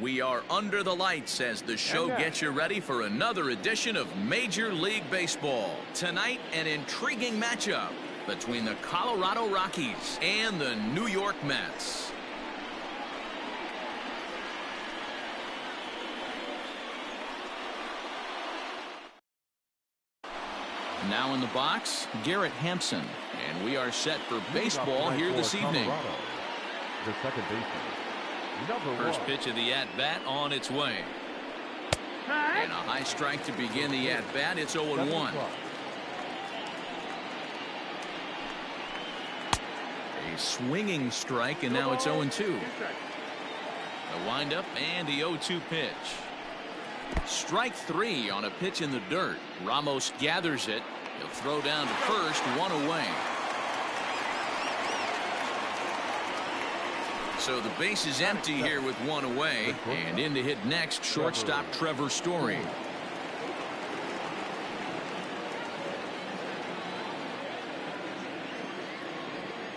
We are under the lights as the show gets you ready for another edition of Major League Baseball. Tonight, an intriguing matchup between the Colorado Rockies and the New York Mets. Now in the box, Garrett Hampson, and we are set for baseball here this evening. The second baseman. First pitch of the at-bat on its way. And a high strike to begin the at-bat. It's 0-1. A swinging strike, and now it's 0-2. The windup and the 0-2 pitch. Strike three on a pitch in the dirt. Ramos gathers it. He'll throw down to first, one away. So the base is empty here with one away, and in to hit next, shortstop Trevor Story.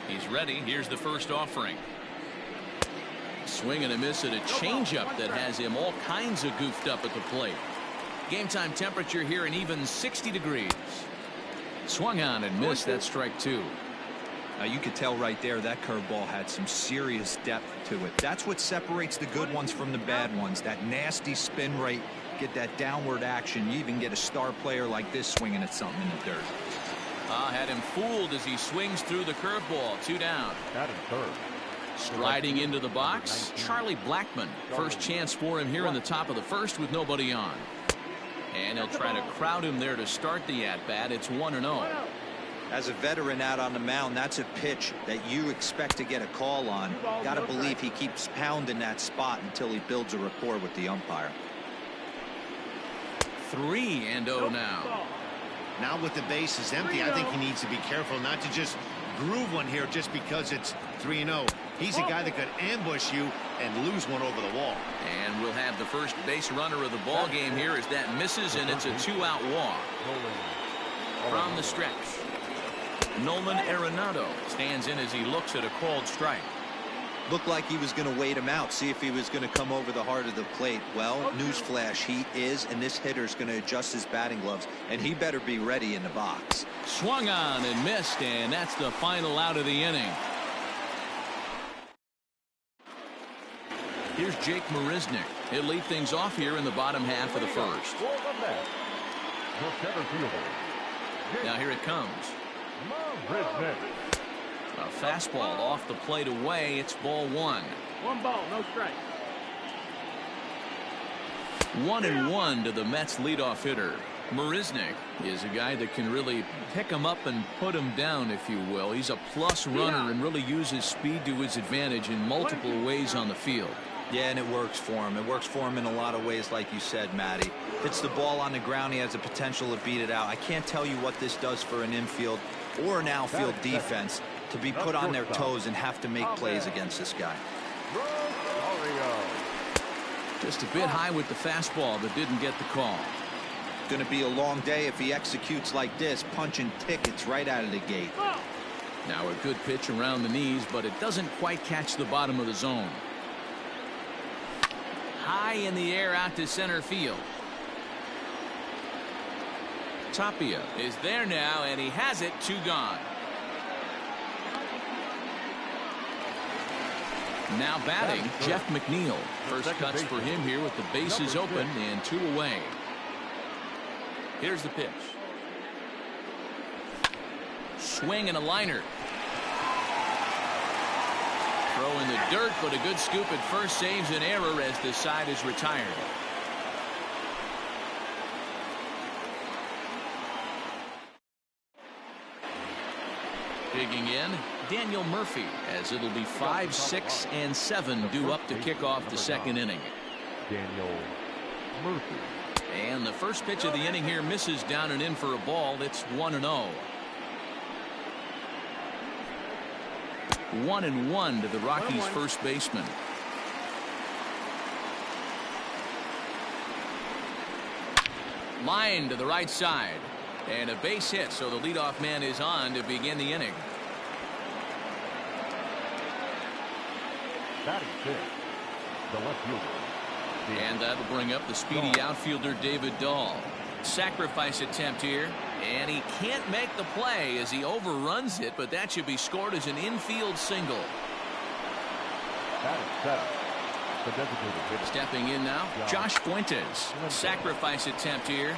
He's ready. Here's the first offering. Swing and a miss at a changeup that has him all kinds of goofed up at the plate. Game time temperature here an even 60 degrees. Swung on and missed. That strike two. You could tell right there that curveball had some serious depth to it. That's what separates the good ones from the bad ones. That nasty spin rate, get that downward action. You even get a star player like this swinging at something in the dirt. Had him fooled as he swings through the curveball. Two down. Striding into the box, Charlie Blackmon. First chance for him here in the top of the first with nobody on. And he'll try to crowd him there to start the at-bat. It's 1-0. As a veteran out on the mound, that's a pitch that you expect to get a call on. Got to believe he keeps pounding that spot until he builds a rapport with the umpire. 3-0 now. Now with the base is empty, I think he needs to be careful not to just groove one here just because it's 3-0. He's a guy that could ambush you and lose one over the wall. And we'll have the first base runner of the ball game here as that misses, and it's a two-out walk. From the stretch, Nolan Arenado stands in as he looks at a called strike. Looked like he was going to wait him out, see if he was going to come over the heart of the plate. Well, newsflash, he is, and this hitter's going to adjust his batting gloves, and he better be ready in the box. Swung on and missed, and that's the final out of the inning. Here's Jake Marisnick. He'll lead things off here in the bottom half of the first. Now here it comes. A fastball off the plate away. It's ball one. 1 ball, no strike. 1-1 to the Mets leadoff hitter. Marisnick is a guy that can really pick him up and put him down, if you will. He's a plus runner and really uses speed to his advantage in multiple ways on the field. Yeah, and it works for him. It works for him in a lot of ways, like you said, Matty. Hits the ball on the ground. He has the potential to beat it out. I can't tell you what this does for an infield or an outfield defense to be put on their toes and have to make plays against this guy. Just a bit high with the fastball, but didn't get the call. Going to be a long day if he executes like this, punching tickets right out of the gate. Now a good pitch around the knees, but it doesn't quite catch the bottom of the zone. High in the air out to center field. Tapia is there now, and he has it. Two gone. Now batting, Jeff McNeil. First cuts for him here with the bases open and two away. Here's the pitch. Swing and a liner. Throw in the dirt, but a good scoop at first saves an error as the side is retired. Digging in, Daniel Murphy, as it'll be 5, 6, and 7 due up to kick off the second inning. Daniel Murphy. And the first pitch of the inning here misses down and in for a ball. It's 1-0. 1-1 to the Rockies' first baseman. Line to the right side. And a base hit, so the leadoff man is on to begin the inning. Batting fifth, the left fielder, And that'll bring up the speedy outfielder David Dahl. Sacrifice attempt here. And he can't make the play as he overruns it, but that should be scored as an infield single. That is set. The designated hitter. Stepping in now, Josh Fuentes. Sacrifice attempt here.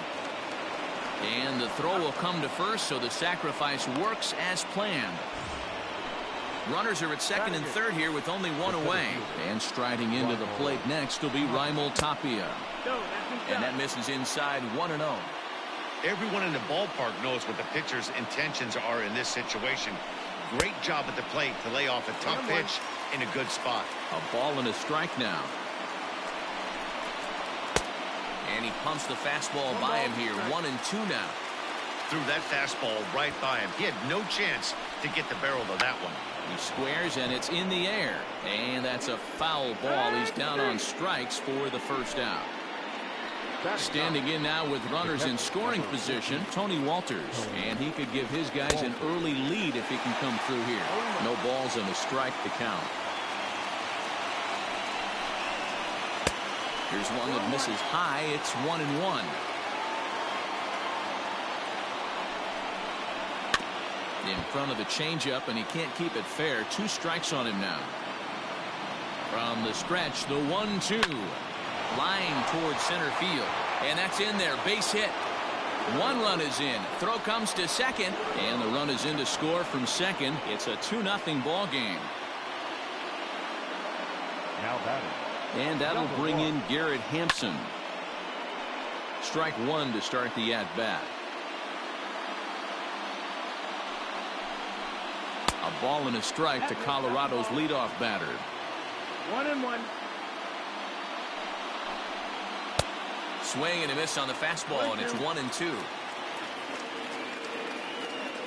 And the throw will come to first, so the sacrifice works as planned. Runners are at second and third here with only one away. And striding into the plate next will be Raimel Tapia. And that misses inside 1-0. Everyone in the ballpark knows what the pitcher's intentions are in this situation. Great job at the plate to lay off a tough pitch in a good spot. A ball and a strike now. And he pumps the fastball by him here. 1-2 now. Threw that fastball right by him. He had no chance to get the barrel of that one. He squares and it's in the air. And that's a foul ball. He's down on strikes for the first out. Standing in now with runners in scoring position, Tony Walters. And he could give his guys an early lead if he can come through here. No balls and a strike to count. Here's one that misses high. It's 1-1. In front of the changeup, and he can't keep it fair. 2 strikes on him now. From the stretch, the 1-2. Line towards center field. And that's in there. Base hit. 1 run is in. Throw comes to second. And the run is in to score from second. It's a 2-0 ball game. Now batting. And that'll bring in Garrett Hampson. Strike 1 to start the at-bat. A ball and a strike to Colorado's leadoff batter. 1-1. Swing and a miss on the fastball, and it's 1-2.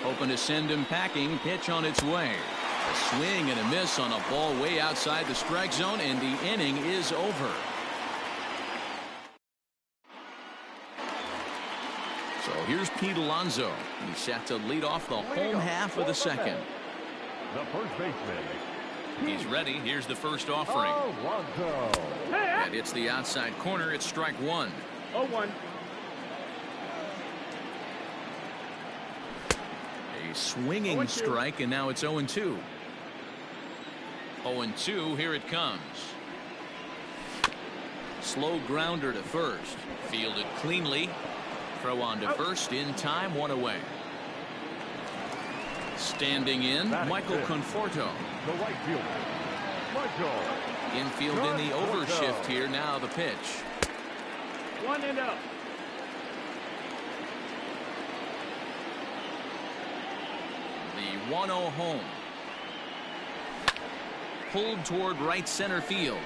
Hoping to send him packing. Pitch on its way. A swing and a miss on a ball way outside the strike zone, and the inning is over. So here's Pete Alonso. He's set to lead off the home half of the second. The first baseman. He's ready. Here's the first offering. Alonso. And it's the outside corner. It's strike 1. 0-1. A swinging strike, and now it's 0-2. 0-2, here it comes. Slow grounder to first. Fielded cleanly. Throw on to first in time, 1 away. Standing in, Michael Conforto. The right fielder. Michael. Infield in the overshift here. Now the pitch. 1-0. The 1-0 home. Pulled toward right center field.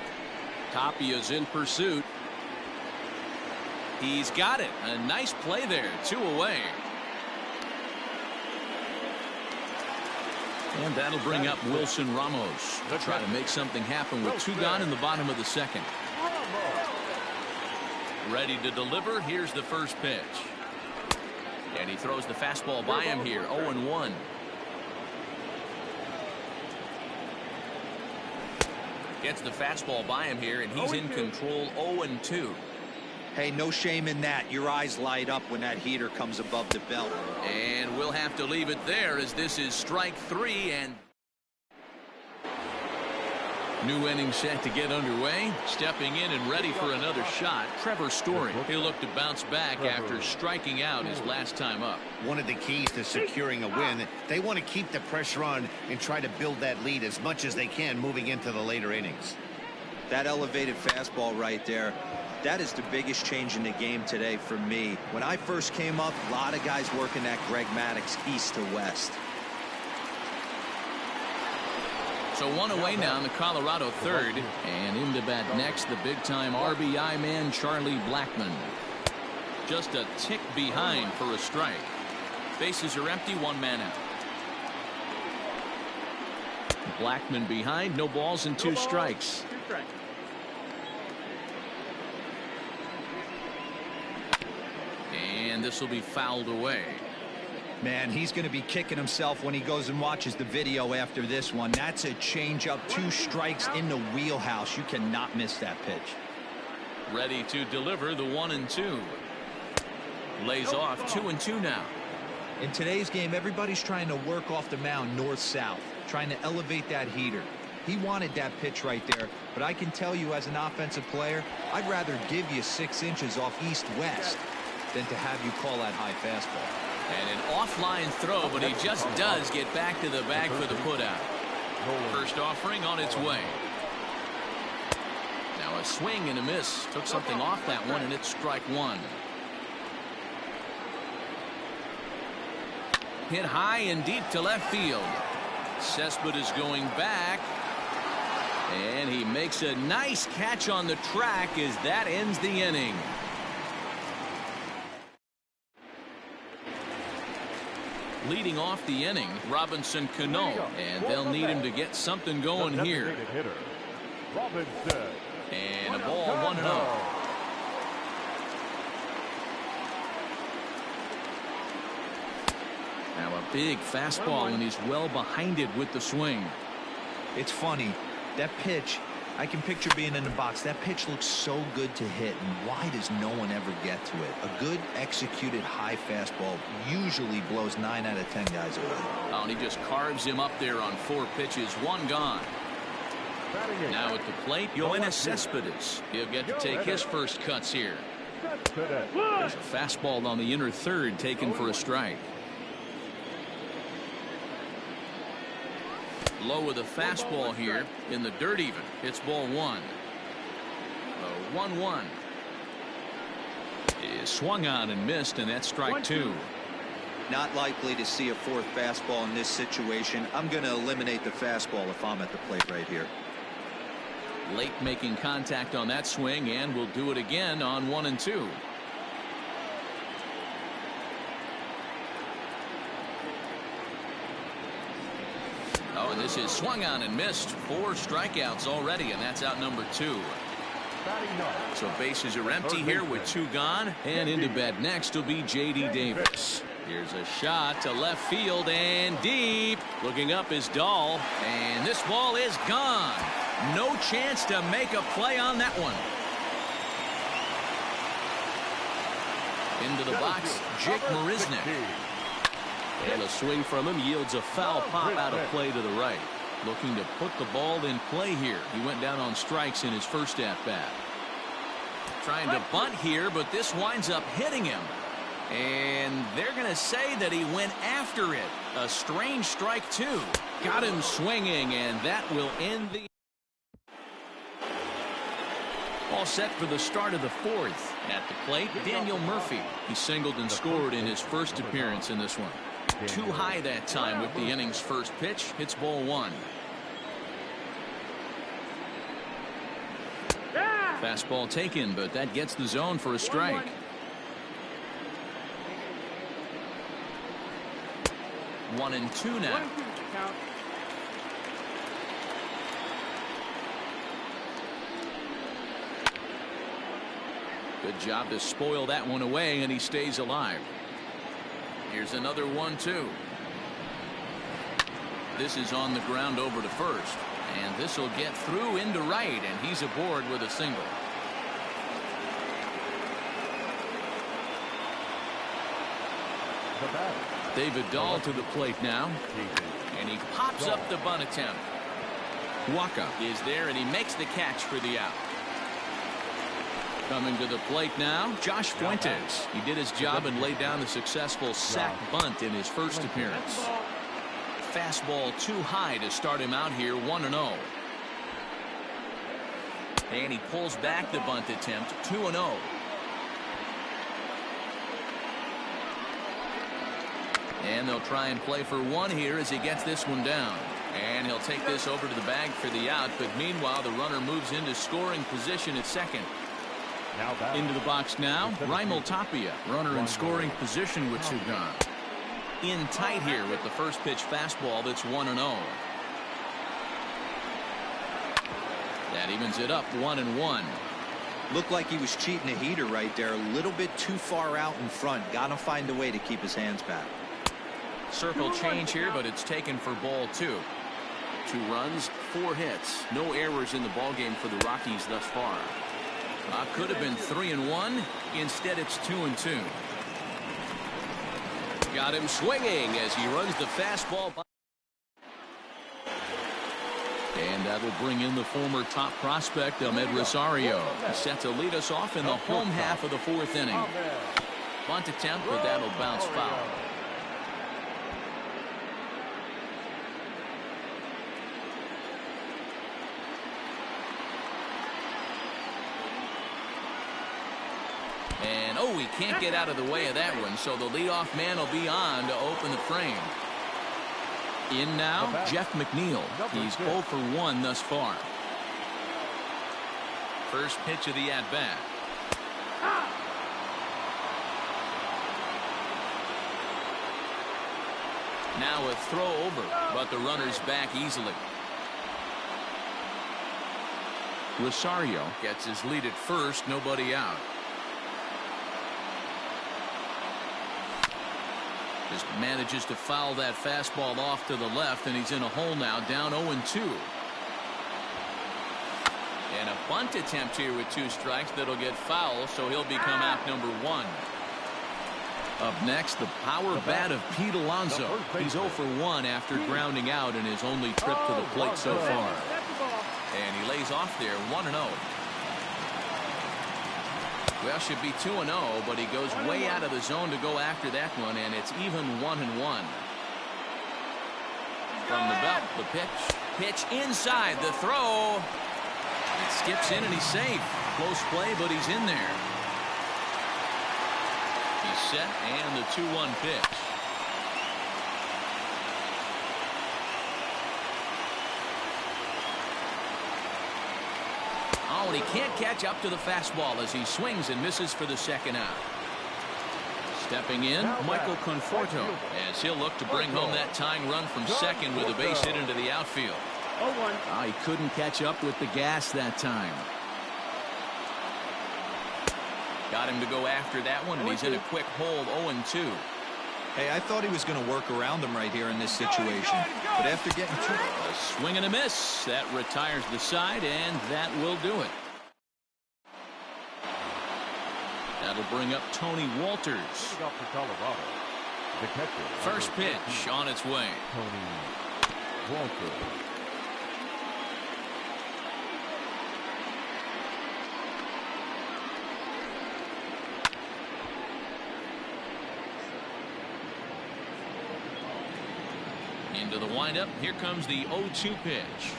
Tapia's in pursuit. He's got it. A nice play there. 2 away. And that'll bring up Wilson Ramos to try to make something happen with 2 gone in the bottom of the second. Ready to deliver. Here's the first pitch. And he throws the fastball by him here. 0-1. Gets the fastball by him here, and he's in control. 0-2. Hey, no shame in that. Your eyes light up when that heater comes above the belt. And we'll have to leave it there as this is strike 3. And new inning set to get underway. Stepping in and ready for another shot, Trevor Story. He'll look to bounce back after striking out his last time up. One of the keys to securing a win, they want to keep the pressure on and try to build that lead as much as they can moving into the later innings. That elevated fastball right there, that is the biggest change in the game today for me. When I first came up, a lot of guys working that Greg Maddux east to west. So 1 away now in the Colorado third. And into bat next, the big-time RBI man, Charlie Blackmon. Just a tick behind for a strike. Bases are empty, 1 man out. Blackmon behind, no balls and 2 strikes. 2 strikes. And this will be fouled away. Man, he's going to be kicking himself when he goes and watches the video after this one. That's a changeup, 2 strikes in the wheelhouse. You cannot miss that pitch. Ready to deliver the 1-2. Lays off 2-2 now. In today's game, everybody's trying to work off the mound north-south, trying to elevate that heater. He wanted that pitch right there, but I can tell you as an offensive player, I'd rather give you 6 inches off east-west than to have you call that high fastball. And an offline throw, but he just does get back to the bag for the putout. First offering on its way. Now a swing and a miss. Took something off that one, and it's strike one. Hit high and deep to left field. Cespedes going back. And he makes a nice catch on the track as that ends the inning. Leading off the inning, Robinson Cano, and they'll need him to get something going here. And a ball 1-0. Now a big fastball, and he's well behind it with the swing. It's funny, that pitch, I can picture being in the box. That pitch looks so good to hit, and why does no one ever get to it? A good executed high fastball usually blows 9 out of 10 guys away. Oh, and he just carves him up there on 4 pitches, 1 gone. Now at the plate, Yoenis Cespedes. He'll get to take his first cuts here. There's a fastball on the inner third taken for a strike. Low with a fastball here in the dirt even. It's ball 1. 1-1. Is swung on and missed, and that's strike 2. Not likely to see a 4th fastball in this situation. I'm going to eliminate the fastball if I'm at the plate right here. Late making contact on that swing, and will do it again on 1-2. Oh, and this is swung on and missed. 4 strikeouts already, and that's out number 2. So bases are empty here with 2 gone, and into bed next will be J.D. Davis. Here's a shot to left field and deep. Looking up is Dahl, and this ball is gone. No chance to make a play on that one. Into the box, Jake Marisnick. And a swing from him yields a foul pop out of play to the right. Looking to put the ball in play here. He went down on strikes in his first at-bat. Trying to bunt here, but this winds up hitting him. And they're going to say that he went after it. A strange strike, too. Got him swinging, and that will end the... All set for the start of the 4th. At the plate, Daniel Murphy. He singled and scored in his first appearance in this one. Too high that time with the inning's first pitch. It's ball 1. Fastball taken, but that gets the zone for a strike. 1-2 now. Good job to spoil that one away, and he stays alive. Here's another 1-2. This is on the ground over to first, and this will get through into right, and he's aboard with a single. David Dahl to the plate now, and he pops up the bunt attempt. Waka is there, and he makes the catch for the out. Coming to the plate now, Josh Fuentes. He did his job and laid down a successful sac bunt in his first appearance. Fastball too high to start him out here, 1-0. And he pulls back the bunt attempt, 2-0. And they'll try and play for 1 here as he gets this one down. And he'll take this over to the bag for the out, but meanwhile the runner moves into scoring position at second. Into the box now, Raimel Tapia, runner in scoring position with 2 gone. In tight here with the first pitch fastball that's 1-0. That evens it up 1-1. Looked like he was cheating a heater right there, a little bit too far out in front. Gotta find a way to keep his hands back. Circle change here, but it's taken for ball 2. 2 runs, 4 hits. No errors in the ballgame for the Rockies thus far. Could have been 3-1. Instead, it's 2-2. Got him swinging as he runs the fastball by. And that'll bring in the former top prospect, Ahmed Rosario. He's set to lead us off in the home half of the 4th inning. Bunt attempt, but that'll bounce foul. And oh, he can't get out of the way of that one, so the leadoff man will be on to open the frame. In now, Jeff McNeil. He's 0 for 1 thus far. First pitch of the at-bat. Now a throw over, but the runner's back easily. Rosario gets his lead at first, nobody out. Just manages to foul that fastball off to the left, and he's in a hole now, down 0-2. And a bunt attempt here with 2 strikes that'll get foul, so he'll become out number 1. Up next, the power bat of Pete Alonso. He's 0 for 1 after grounding out in his only trip to the plate so far. And he lays off there 1-0. Well, should be 2-0, but he goes way out of the zone to go after that one, and it's even 1-1. From the belt, the pitch inside, the throw. It skips in and he's safe. Close play, but he's in there. He's set, and the 2-1 pitch. Oh, and he can't catch up to the fastball as he swings and misses for the 2nd out. Stepping in, Michael Conforto, as he'll look to bring home that tying run from second with a base hit into the outfield. 0-1. He couldn't catch up with the gas that time. Got him to go after that one, and he's in a quick hold, 0-2. Hey, I thought he was going to work around him right here in this situation. But after getting two... A swing and a miss. That retires the side, and that will do it. That'll bring up Tony Walters. First pitch on its way. Tony Walters. Into the windup. Here comes the 0-2 pitch.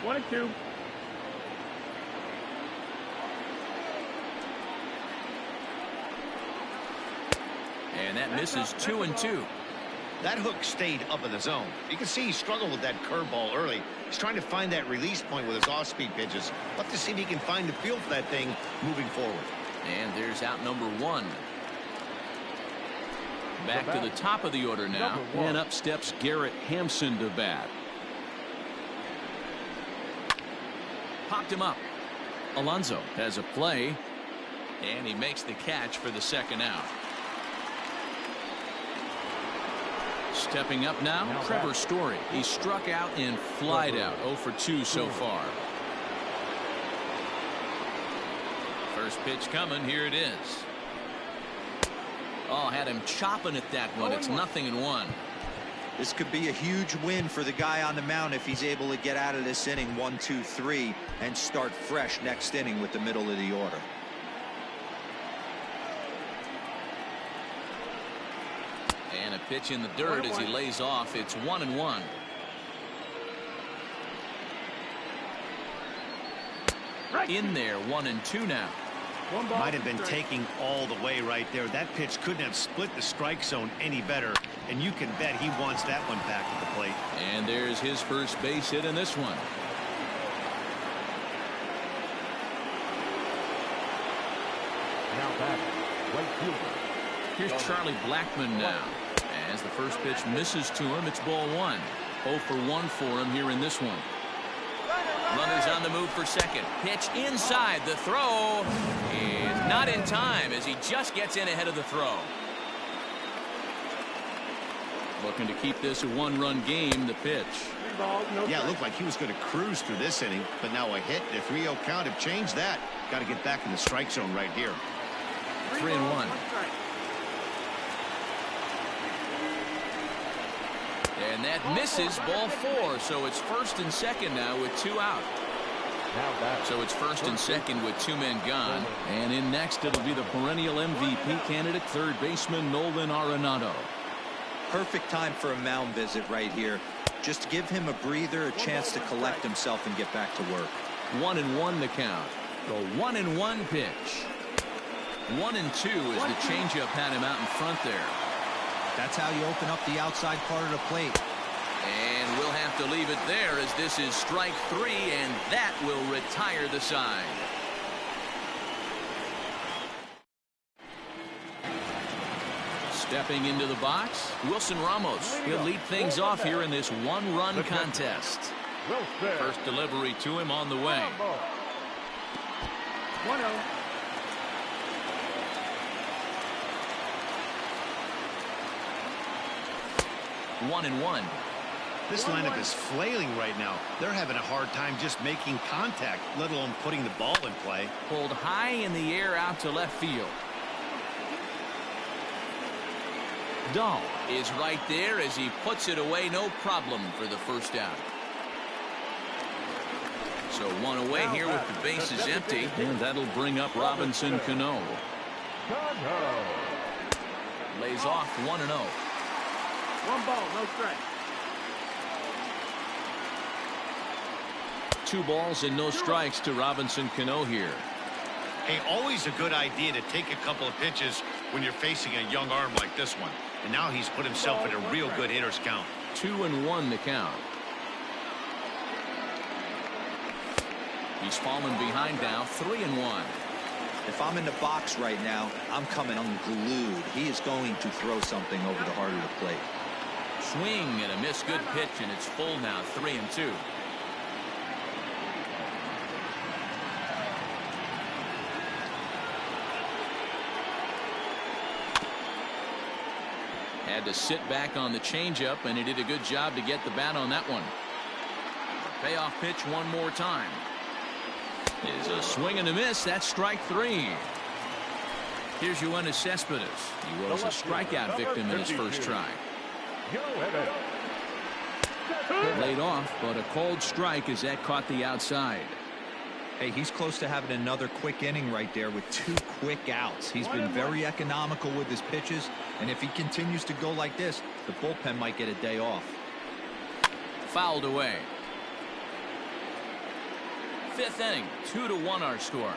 1-2. And that misses 2-2. That hook stayed up in the zone. You can see he struggled with that curveball early. He's trying to find that release point with his off-speed pitches. Love to see if he can find the feel for that thing moving forward. And there's out number 1. Back to the top of the order now, and up steps Garrett Hampson to bat. Popped him up. Alonso has a play, and he makes the catch for the 2nd out. Stepping up now, Trevor Story. He struck out and flied out, 0 for 2 so far. First pitch coming, here it is. Oh, had him chopping at that one. It's 0-1. This could be a huge win for the guy on the mound if he's able to get out of this inning 1, 2, 3 and start fresh next inning with the middle of the order. And a pitch in the dirt as he lays off. It's 1-1. In there, 1-2 now. Might have been taking all the way right there. That pitch couldn't have split the strike zone any better, and you can bet he wants that one back at the plate. And there's his first base hit in this one. Now back, right fielder. Here's Charlie Blackmon now. As the first pitch misses to him, it's ball 1. 0 for 1 for him here in this one. Runners on the move for second. Pitch inside. The throw is not in time as he just gets in ahead of the throw. Looking to keep this a 1-run game. The pitch. balls, no Yeah, it strikes. looked like he was going to cruise through this inning, but now a hit and a 3-0 count have changed that. Got to get back in the strike zone right here. 3-1. Strike. And that misses, ball 4. So it's first and second now with 2 out. Now back. So it's first and second with 2 men gone. And in next, it'll be the perennial MVP candidate, third baseman Nolan Arenado. Perfect time for a mound visit right here. Just give him a breather, a chance to collect himself and get back to work. 1-1 the count. The 1-1 pitch. 1-2 as the changeup had him out in front there. That's how you open up the outside part of the plate. And we'll have to leave it there as this is strike 3, and that will retire the side. Stepping into the box, Wilson Ramos. He'll lead things off here in this one-run contest. Wilson. First delivery to him on the way. 1-0. 1-1. This lineup is flailing right now. They're having a hard time just making contact, let alone putting the ball in play. Pulled high in the air out to left field. Dahl is right there as he puts it away, no problem for the first out. So one away here with the bases empty, and that'll bring up Robinson Cano. Lays off 1-0. 1 ball, no strike. 2 balls and no strikes to Robinson Cano here. Hey, always a good idea to take a couple of pitches when you're facing a young arm like this one. And now he's put himself in a real good hitter's count. 2-1 the count. He's fallen behind now, 3-1. If I'm in the box right now, I'm coming unglued. He is going to throw something over the heart of the plate. Swing and a miss, good pitch, and it's full now, 3-2. Had to sit back on the changeup, and he did a good job to get the bat on that one. Payoff pitch one more time. Is a swing and a miss. That's strike 3. Here's Yoenis Cespedes. He was a strikeout victim in his first try. Laid off, but a cold strike as that caught the outside. Hey, he's close to having another quick inning right there with 2 quick outs. He's been very economical with his pitches, and if he continues to go like this, the bullpen might get a day off. Fouled away. 5th inning, 2-1 our score.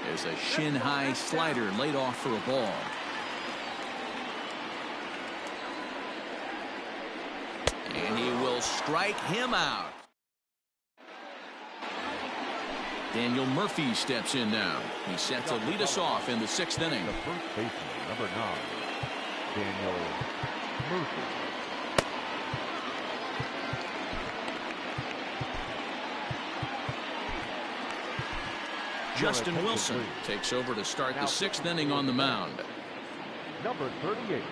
There's a shin-high slider laid off for a ball. And he will strike him out. Daniel Murphy steps in now. He's set to lead us off in the 6th inning. The first baseman, number 9, Daniel Murphy. Justin Wilson takes over to start the 6th inning on the mound. Number 38,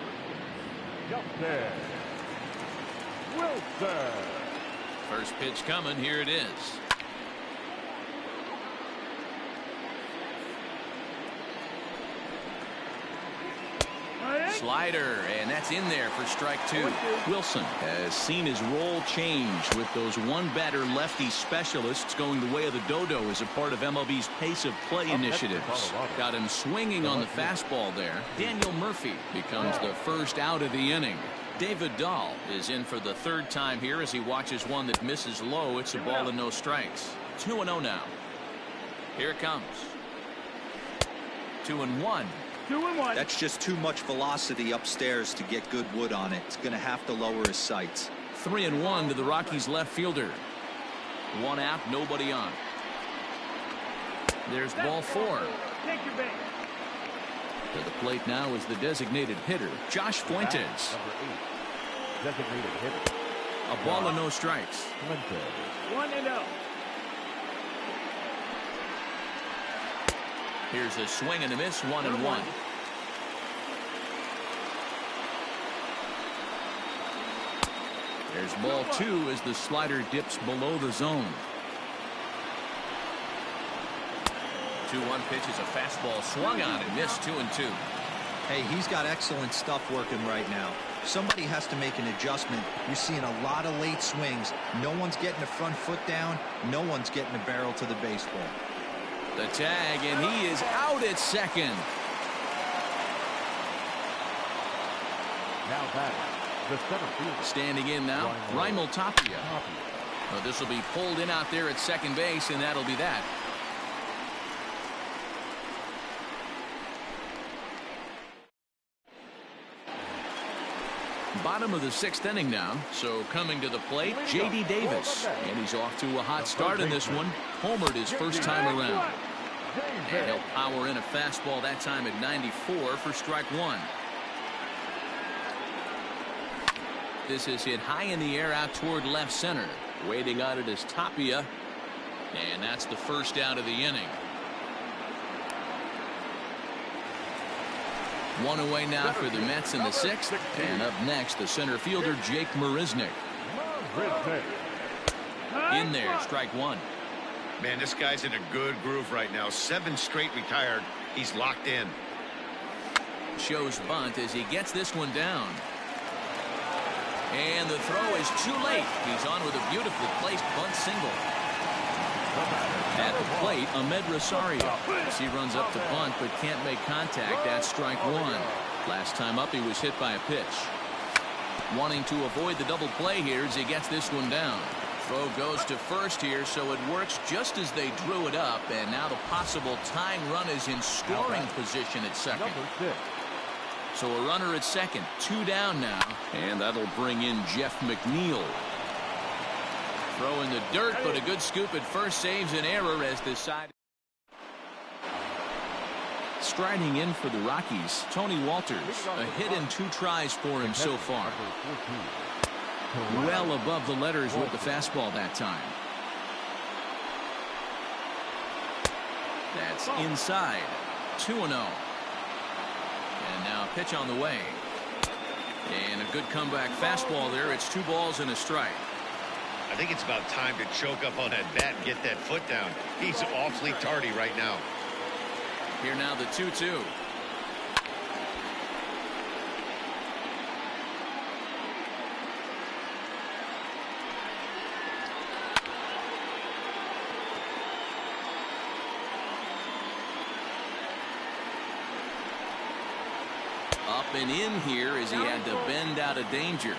Justin Wilson. First pitch coming. Here it is. Slider, and that's in there for strike 2. Wilson has seen his role change with those one-batter lefty specialists going the way of the dodo as a part of MLB's pace of play initiatives. Got him swinging on the fastball there. Daniel Murphy becomes the first out of the inning. David Dahl is in for the 3rd time here as he watches one that misses low. It's a ball and no strikes. 2-0 now. Here it comes. 2-1. 2-1. That's just too much velocity upstairs to get good wood on it. It's going to have to lower his sights. 3-1 to the Rockies left fielder. 1 out, nobody on. There's ball 4. Take your bait. To the plate now is the designated hitter, Josh Fuentes. Number 8, designated hitter. A ball and no strikes. 1-0. Here's a swing and a miss, 1-1. There's ball 2 as the slider dips below the zone. 2-1 pitch is a fastball swung on and missed. 2-2. Hey, he's got excellent stuff working right now. Somebody has to make an adjustment. You're seeing a lot of late swings. No one's getting the front foot down. No one's getting the barrel to the baseball. The tag, and he is out at second. Now batting, the center fielder. Standing in now, Raimel Tapia. Well, this will be pulled in out there at second base, and that'll be that. Bottom of the 6th inning now, so coming to the plate, J.D. Davis. And he's off to a hot start in this one. Homered his first time around. And he'll power in a fastball that time at 94 for strike 1. This is hit high in the air out toward left center. Waiting on it is Tapia. And that's the first out of the inning. 1 away now for the Mets in the 6th. And up next, the center fielder, Jake Marisnick. In there, strike 1. Man, this guy's in a good groove right now. 7 straight retired. He's locked in. Shows bunt as he gets this one down. And the throw is too late. He's on with a beautifully placed bunt single. At the plate, Ahmed Rosario. As he runs up to bunt but can't make contact. That's strike 1. Last time up he was hit by a pitch. Wanting to avoid the double play here as he gets this one down. Throw goes to first here, so it works just as they drew it up. And now the possible tying run is in scoring position at second. So a runner at second. 2 down now. And that'll bring in Jeff McNeil. Throw in the dirt, but a good scoop at first saves an error as the side. Striding in for the Rockies, Tony Walters. A hit and 2 tries for him so far. Well above the letters with the fastball that time. That's inside. 2-0. And now a pitch on the way. And a good comeback fastball there. It's 2 balls and a strike. I think it's about time to choke up on that bat and get that foot down. He's awfully tardy right now. Here now the 2-2. Up and in here as he had to bend out of danger.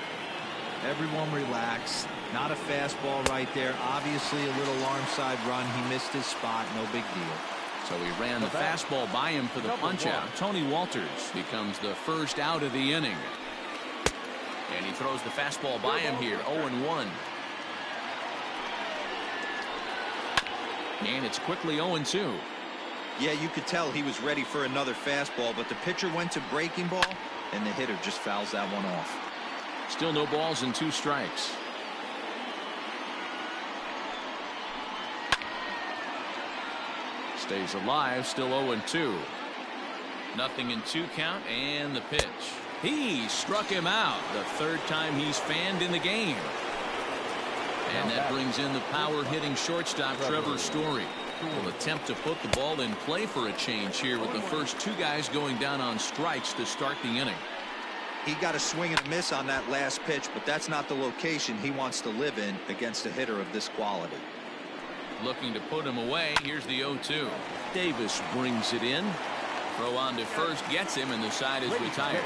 Everyone relax. Not a fastball right there. Obviously a little arm side run. He missed his spot. No big deal. So he ran the fastball by him for the punch out. Tony Walters becomes the first out of the inning. And he throws the fastball by him here. 0-1. And it's quickly 0-2. Yeah, you could tell he was ready for another fastball, but the pitcher went to breaking ball, and the hitter just fouls that one off. Still no balls and 2 strikes. Stays alive, still 0-2. Nothing in 2 count, and the pitch. He struck him out. The 3rd time he's fanned in the game. And that brings in the power-hitting shortstop, Trevor Story. Will attempt to put the ball in play for a change here with the first 2 guys going down on strikes to start the inning. He got a swing and a miss on that last pitch, but that's not the location he wants to live in against a hitter of this quality. Looking to put him away. Here's the 0-2. Davis brings it in. Throw on to first, gets him, and the side is retired.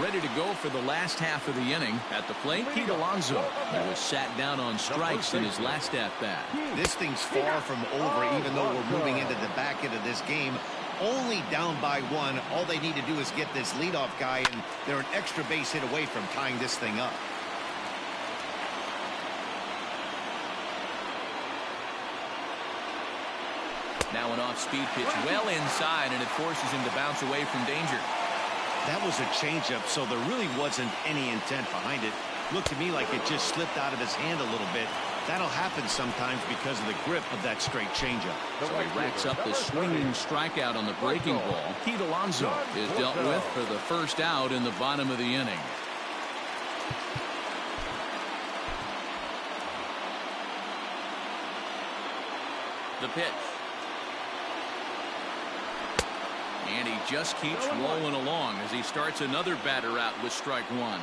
Ready to go for the last half of the inning. At the plate, Pete Alonso. He was sat down on strikes in his last at-bat. This thing's far from over, even though we're moving into the back end of this game. Only down by 1. All they need to do is get this leadoff guy, and they're an extra base hit away from tying this thing up. Now an off-speed pitch well inside, and it forces him to bounce away from danger. That was a changeup, so there really wasn't any intent behind it. Looked to me like it just slipped out of his hand a little bit. That'll happen sometimes because of the grip of that straight changeup. So he racks up the swinging strikeout on the breaking ball. Pete Alonso is dealt with for the first out in the bottom of the inning. The pitch. And he just keeps rolling along as he starts another batter out with strike one.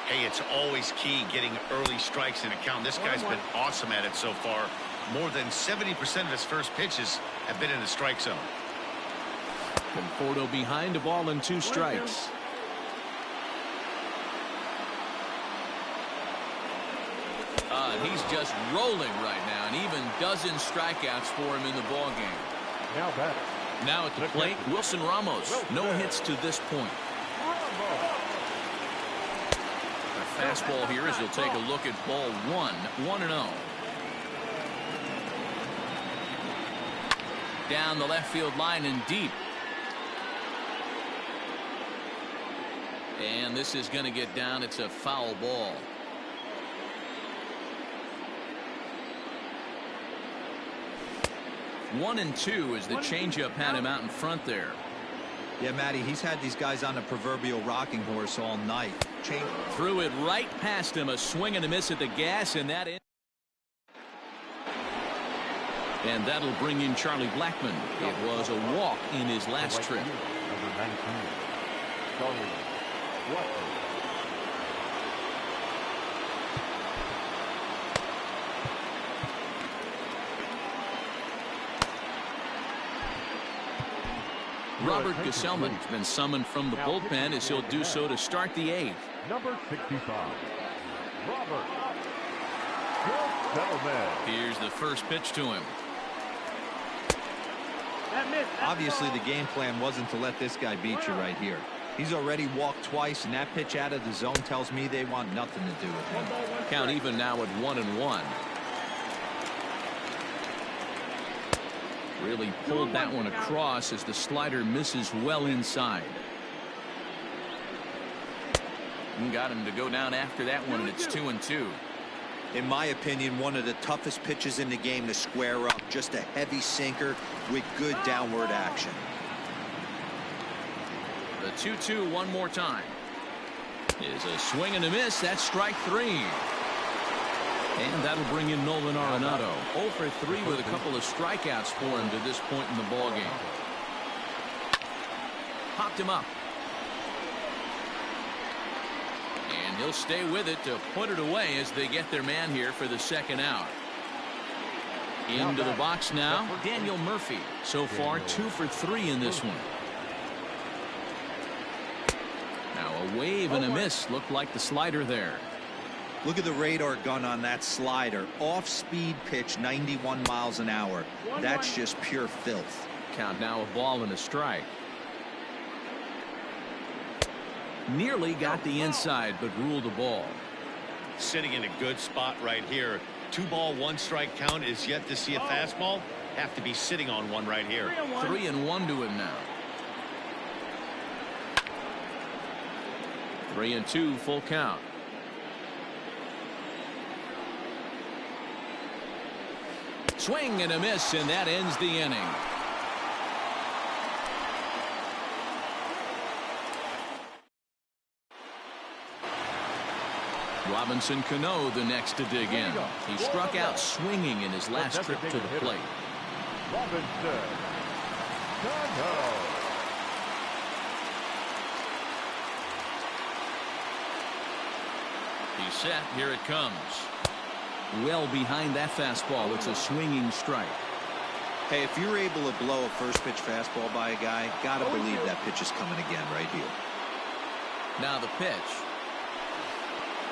Hey, it's always key getting early strikes in a count. This guy's been awesome at it so far. More than 70% of his first pitches have been in the strike zone. Conforto behind, a ball and 2 strikes. He's just rolling right now, and even dozen strikeouts for him in the ball game. Now at the plate, Wilson Ramos. No hits to this point. A fastball here as he'll take a look at ball 1, 1-0. Down the left field line and deep. And this is going to get down. It's a foul ball. 1-2 as the changeup had him out in front there. Yeah, Matty, he's had these guys on the proverbial rocking horse all night. Threw it right past him. A swing and a miss at the gas, and that and that'll bring in Charlie Blackmon. It was a walk in his last trip. Number 19, Charlie Blackmon. Robert Gesellman has been summoned from the bullpen as he'll do so to start the 8th. Number 65, Robert Gesellman. Here's the first pitch to him. Obviously, the game plan wasn't to let this guy beat you right here. He's already walked twice, and that pitch out of the zone tells me they want nothing to do with him. Count even now at 1-1. Really pulled that one across as the slider misses well inside. And got him to go down after that one, and it's 2-2. In my opinion, one of the toughest pitches in the game to square up. Just a heavy sinker with good downward action. The 2-2 one more time. Is a swing and a miss. That's strike 3. And that'll bring in Nolan Arenado. 0 for 3 with a couple of strikeouts for him to this point in the ballgame. Popped him up. And he'll stay with it to put it away as they get their man here for the second out. Into the box now, Daniel Murphy. So far 2 for 3 in this one. Now a wave and a miss. Looked like the slider there. Look at the radar gun on that slider. Off-speed pitch, 91 miles an hour. That's just pure filth. Count now a ball and a strike. Nearly got the inside, but ruled a ball. Sitting in a good spot right here. 2-ball, 1-strike count is yet to see a fastball. Have to be sitting on one right here. 3-1 to him now. 3-2 full count. Swing and a miss, and that ends the inning. Robinson Cano the next to dig in. He struck out swinging in his last trip to the plate. Robinson Cano. He's set. Here it comes. Well behind that fastball. It's a swinging strike. Hey, if you're able to blow a first pitch fastball by a guy, gotta believe that pitch is coming again right here. Now the pitch.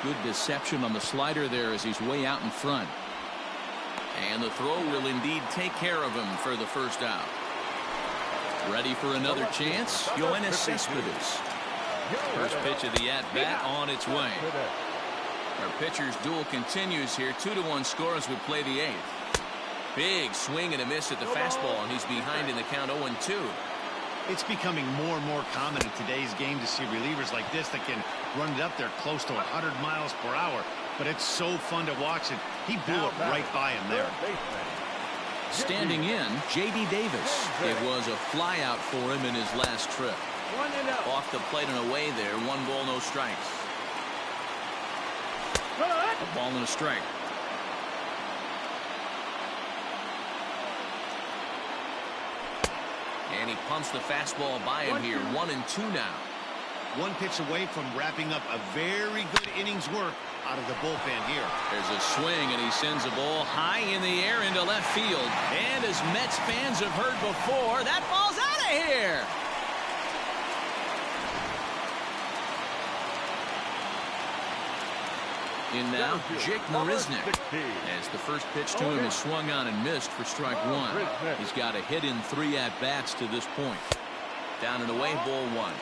Good deception on the slider there as he's way out in front. And the throw will indeed take care of him for the first out. Ready for another chance? Yoenis Cespedes. First pitch of the at-bat on its way. Our pitcher's duel continues here. 2-1 score as we play the 8th. Big swing and a miss at the fastball, and he's behind in the count 0-2. It's becoming more and more common in today's game to see relievers like this that can run it up there close to 100 miles per hour. But it's so fun to watch it. He blew it right by him there. Standing in, J.D. Davis. It was a flyout for him in his last trip. 1-0. Off the plate and away there. 1 ball, no strikes. A ball and a strike. And he pumps the fastball by him here. 1-2 now. 1 pitch away from wrapping up a very good innings work out of the bullpen here. There's a swing, and he sends a ball high in the air into left field. And as Mets fans have heard before, that ball's out of here. In now, Jake Marisnick. As the first pitch to him is swung on and missed for strike 1. He's got a hit in 3 at-bats to this point. Down and away, ball 1.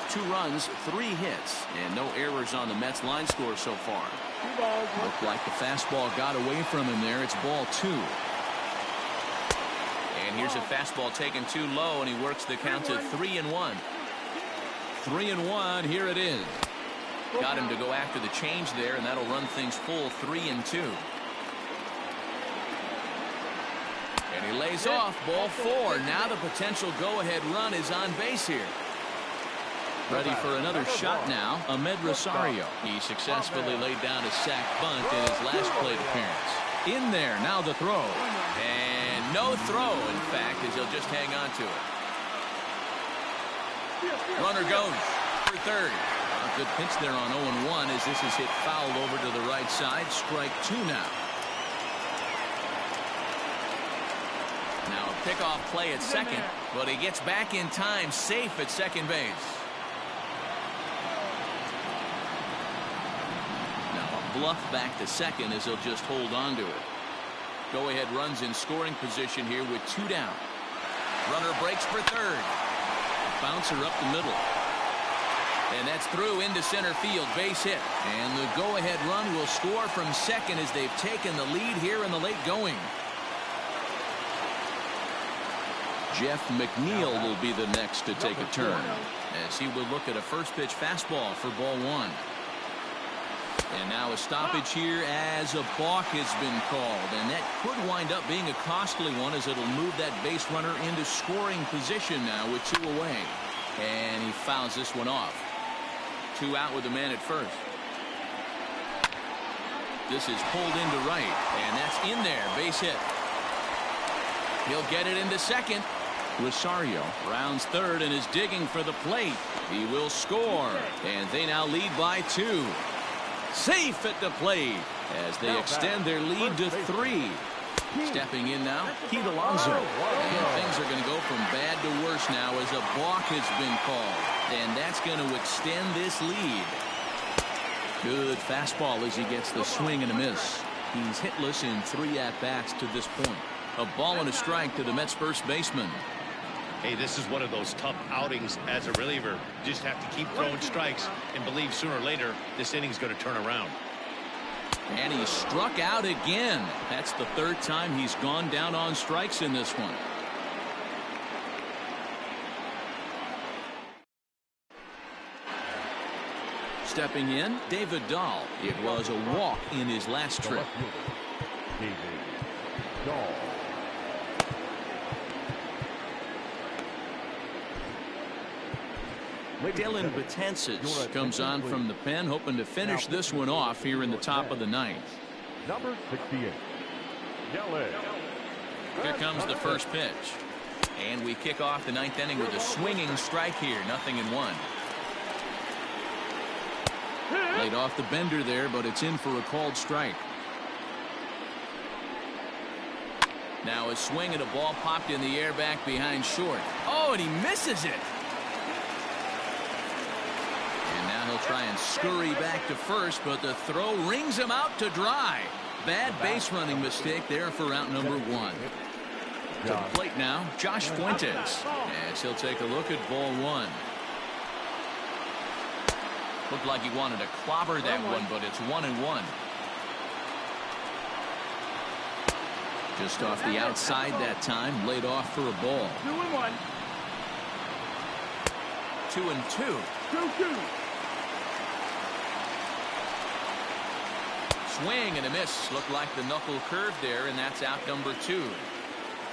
2 runs, 3 hits, and no errors on the Mets line score so far. Looked like the fastball got away from him there. It's ball 2. And here's a fastball taken too low, and he works the count to 3-1. 3-1, here it is. Got him to go after the change there, and that'll run things full 3-2. And he lays off, ball 4. Now the potential go-ahead run is on base here. Ready for another shot now, Ahmed Rosario. He successfully laid down a sac bunt in his last plate appearance. In there, now the throw. And no throw, in fact, as he'll just hang on to it. Runner goes for third. A good pitch there on 0-1 as this is hit fouled over to the right side. Strike 2 now. Now a pickoff play at second, but he gets back in time, safe at second base. Bluff back to second as he'll just hold on to it. Go-ahead runs in scoring position here with 2 down. Runner breaks for third. Bouncer up the middle. And that's through into center field. Base hit. And the go-ahead run will score from second as they've taken the lead here in the late going. Jeff McNeil will be the next to take a turn as he will look at a first pitch fastball for ball 1. And now a stoppage here as a balk has been called, and that could wind up being a costly one as it'll move that base runner into scoring position now with 2 away. And he fouls this one off. 2 out with the man at first. This is pulled into right, and that's in there, base hit. He'll get it into second. Rosario rounds third and is digging for the plate. He will score, and they now lead by 2. Safe at the plate as they extend their lead to 3. Stepping in now, Pete Alonso. And things are going to go from bad to worse now as a balk has been called. And that's going to extend this lead. Good fastball as he gets the swing and a miss. He's hitless in 3 at-bats to this point. A ball and a strike to the Mets first baseman. Hey, this is one of those tough outings as a reliever. You just have to keep throwing strikes and believe sooner or later this inning's going to turn around. And he struck out again. That's the 3rd time he's gone down on strikes in this one. Stepping in, David Dahl. It was a walk in his last trip. David Dahl. Dylan Betances comes on from the pen, hoping to finish this one off here in the top of the 9th. Number 68. Here comes the first pitch. And we kick off the 9th inning with a swinging strike here. 0-1. Laid off the bender there, but it's in for a called strike. Now a swing and a ball popped in the air back behind short. Oh, and he misses it. He'll try and scurry back to first, but the throw rings him out to dry. Bad base running mistake there for out number 1. To the plate now, Josh Fuentes, as he'll take a look at ball 1. Looked like he wanted to clobber that one, but it's 1-1. Just off the outside that time, laid off for a ball. 2-1. 2-2. 2-2. Swing and a miss. Looked like the knuckle curve there, and that's out number 2.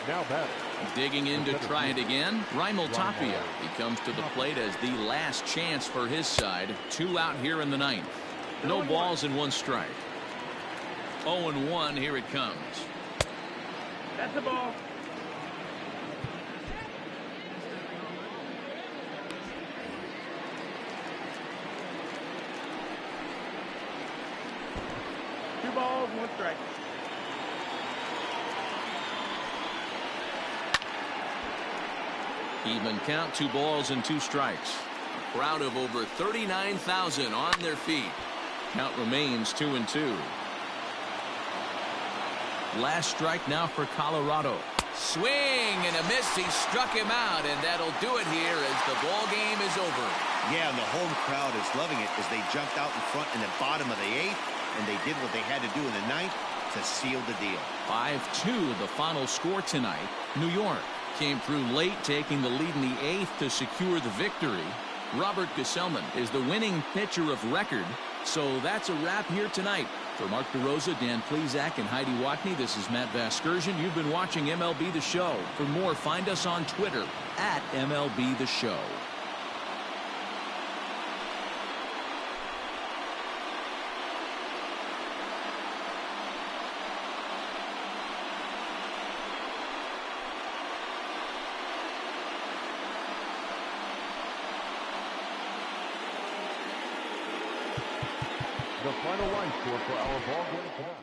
Now batting. Digging in to try it again, Raimel Tapia. He comes to the plate as the last chance for his side. 2 out here in the 9th. No balls and 1 strike. 0-1. Here it comes. That's the ball. Two balls, 1 strike. Even count, 2 balls and 2 strikes. A crowd of over 39,000 on their feet. Count remains 2-2. Last strike now for Colorado. Swing and a miss. He struck him out, and that'll do it here as the ball game is over. Yeah, and the home crowd is loving it as they jumped out in front in the bottom of the 8th, and they did what they had to do in the 9th to seal the deal. 5-2 the final score tonight. New York came through late, taking the lead in the 8th to secure the victory. Robert Gesellman is the winning pitcher of record. So that's a wrap here tonight. For Mark DeRosa, Dan Plesac, and Heidi Watney, this is Matt Vasgersian. You've been watching MLB The Show. For more, find us on Twitter at MLB The Show. The final line score for our ball game tonight.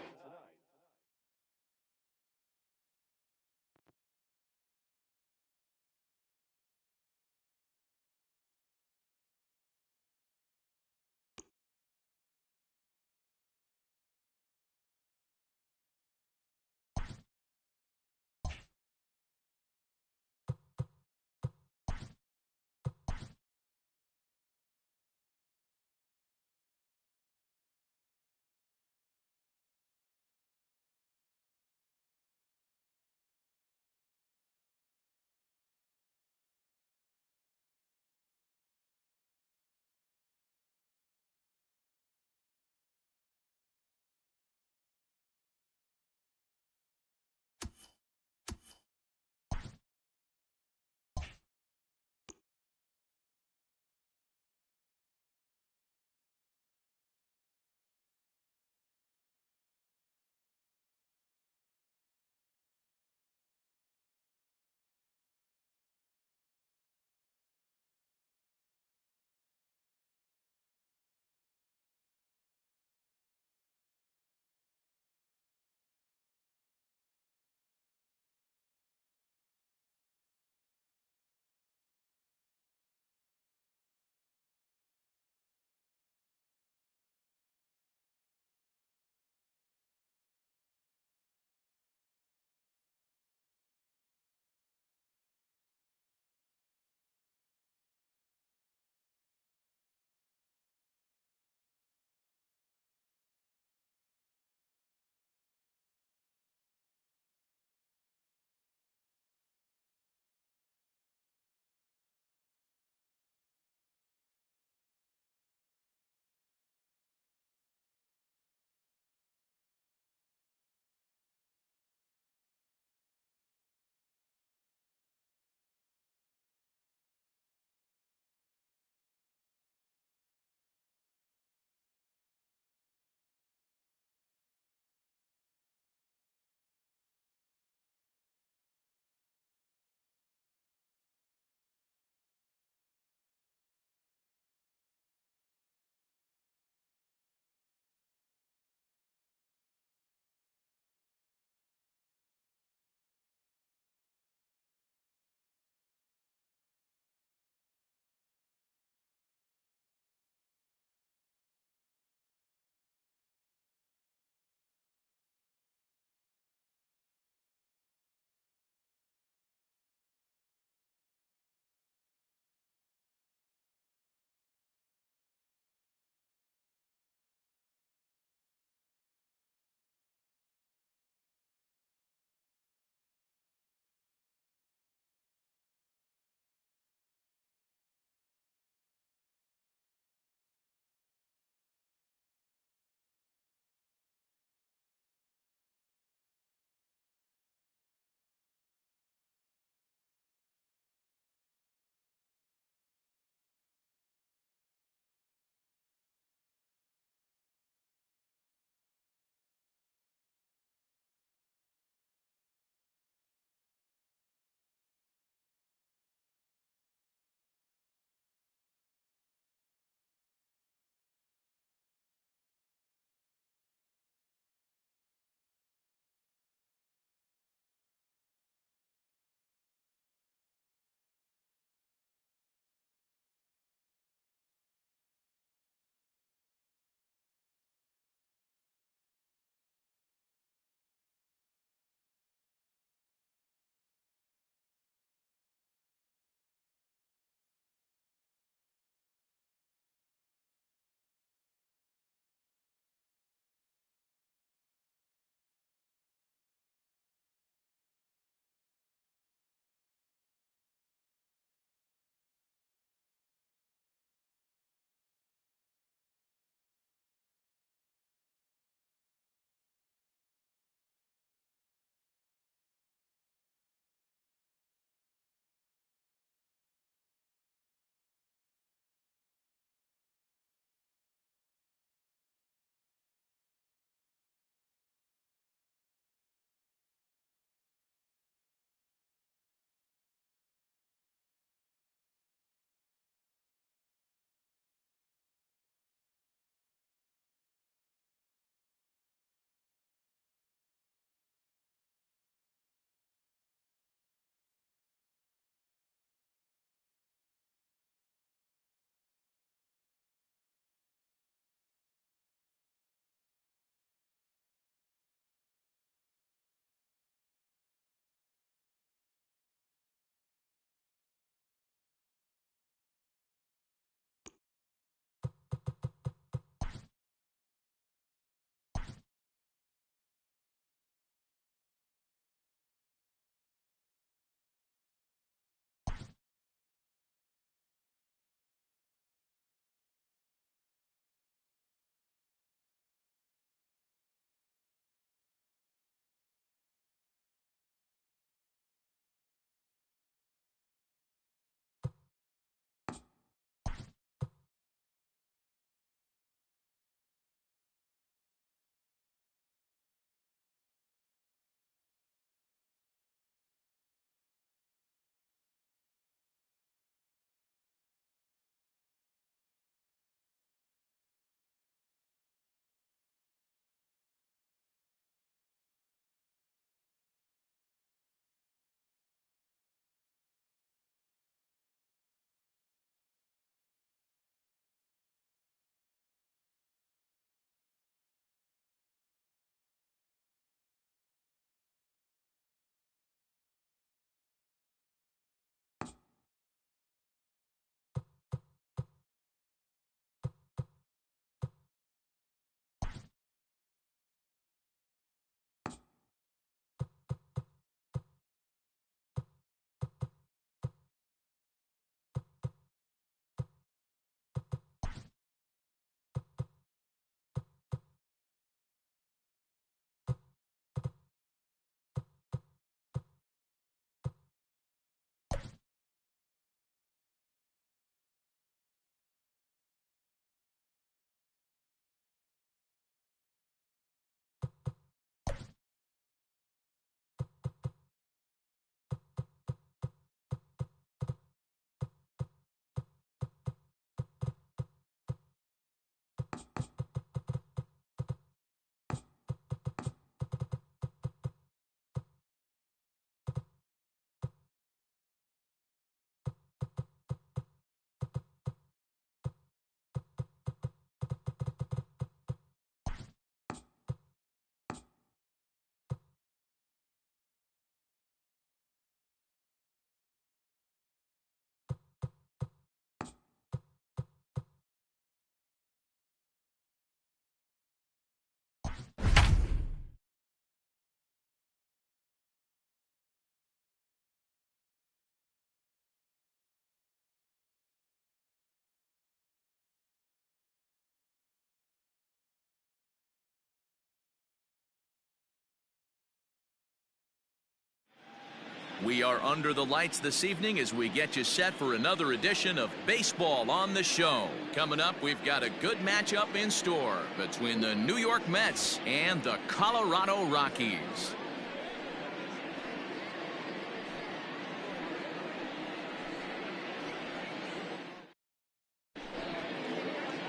We are under the lights this evening as we get you set for another edition of Baseball on the Show. Coming up, we've got a good matchup in store between the New York Mets and the Colorado Rockies.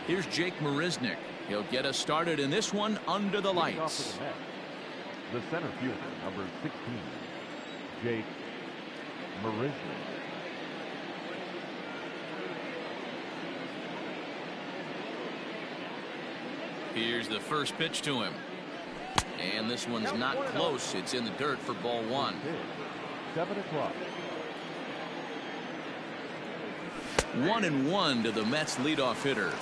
Here's Jake Marisnick. He'll get us started in this one under the lights. The center fielder, number 16, Jake Marisnick. Here's the first pitch to him. And this one's not close. It's in the dirt for ball one. 7 o'clock. 1-1 to the Mets leadoff hitter.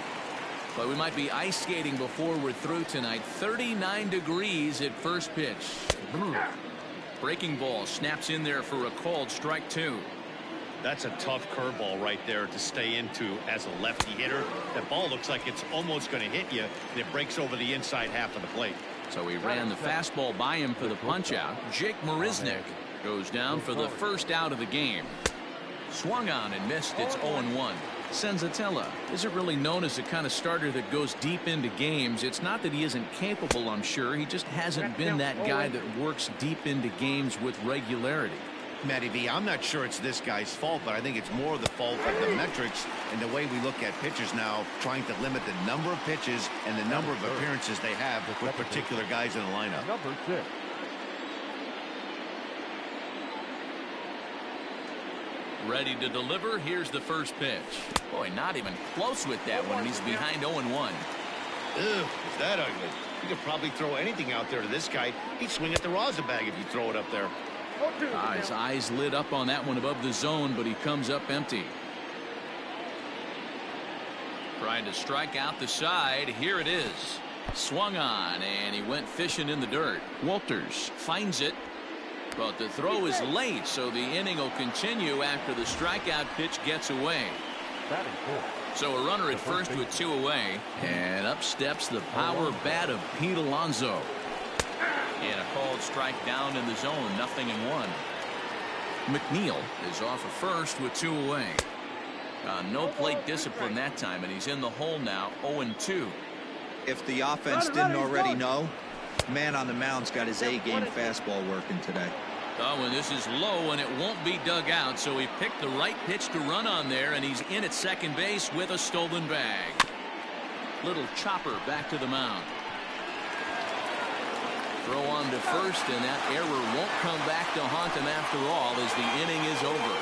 But we might be ice skating before we're through tonight. 39 degrees at first pitch. Breaking ball snaps in there for a called strike two. That's a tough curveball right there to stay into as a lefty hitter. That ball looks like it's almost going to hit you, and it breaks over the inside half of the plate. So he ran the fastball by him for the punch out. Jake Marisnick goes down for the first out of the game. Swung on and missed. It's 0-1. Senzatella isn't really known as the kind of starter that goes deep into games. It's not that he isn't capable, I'm sure. He just hasn't been that guy that works deep into games with regularity. Matty V, I'm not sure it's this guy's fault, but I think it's more the fault of the metrics and the way we look at pitchers now, trying to limit the number of pitches and the number of appearances they have with particular guys in the lineup. Number 6. Ready to deliver. Here's the first pitch. Boy, not even close with that one. He's behind 0-1. Ew, is that ugly? You could probably throw anything out there to this guy. He'd swing at the rosin bag if you throw it up there. His eyes lit up on that one above the zone, but he comes up empty. Trying to strike out the side. Here it is. Swung on, and he went fishing in the dirt. Walters finds it. But the throw is late, so the inning will continue after the strikeout pitch gets away. So a runner at first with 2 away, and up steps the power bat of Pete Alonso. And a called strike down in the zone, 0-1. McNeil is off of first with 2 away. No plate discipline that time, and he's in the hole now, 0-2. If the offense didn't already know, man on the mound's got his A-game fastball working today. Oh, and this is low, and it won't be dug out, so he picked the right pitch to run on there, and he's in at second base with a stolen bag. Little chopper back to the mound. Throw on to first, and that error won't come back to haunt him after all as the inning is over.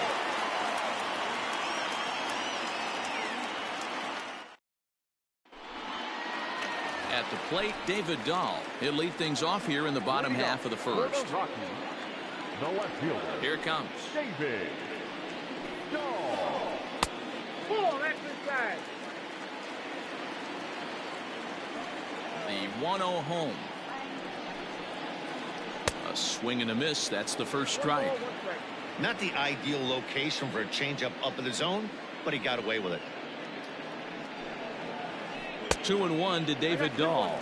At the plate, David Dahl. He'll lead things off here in the bottom half of the first. Here comes David Dahl. Pull, that's inside. The 1-0 home. A swing and a miss. That's the first strike. Not the ideal location for a changeup up in the zone, but he got away with it. 2-1 to David Dahl.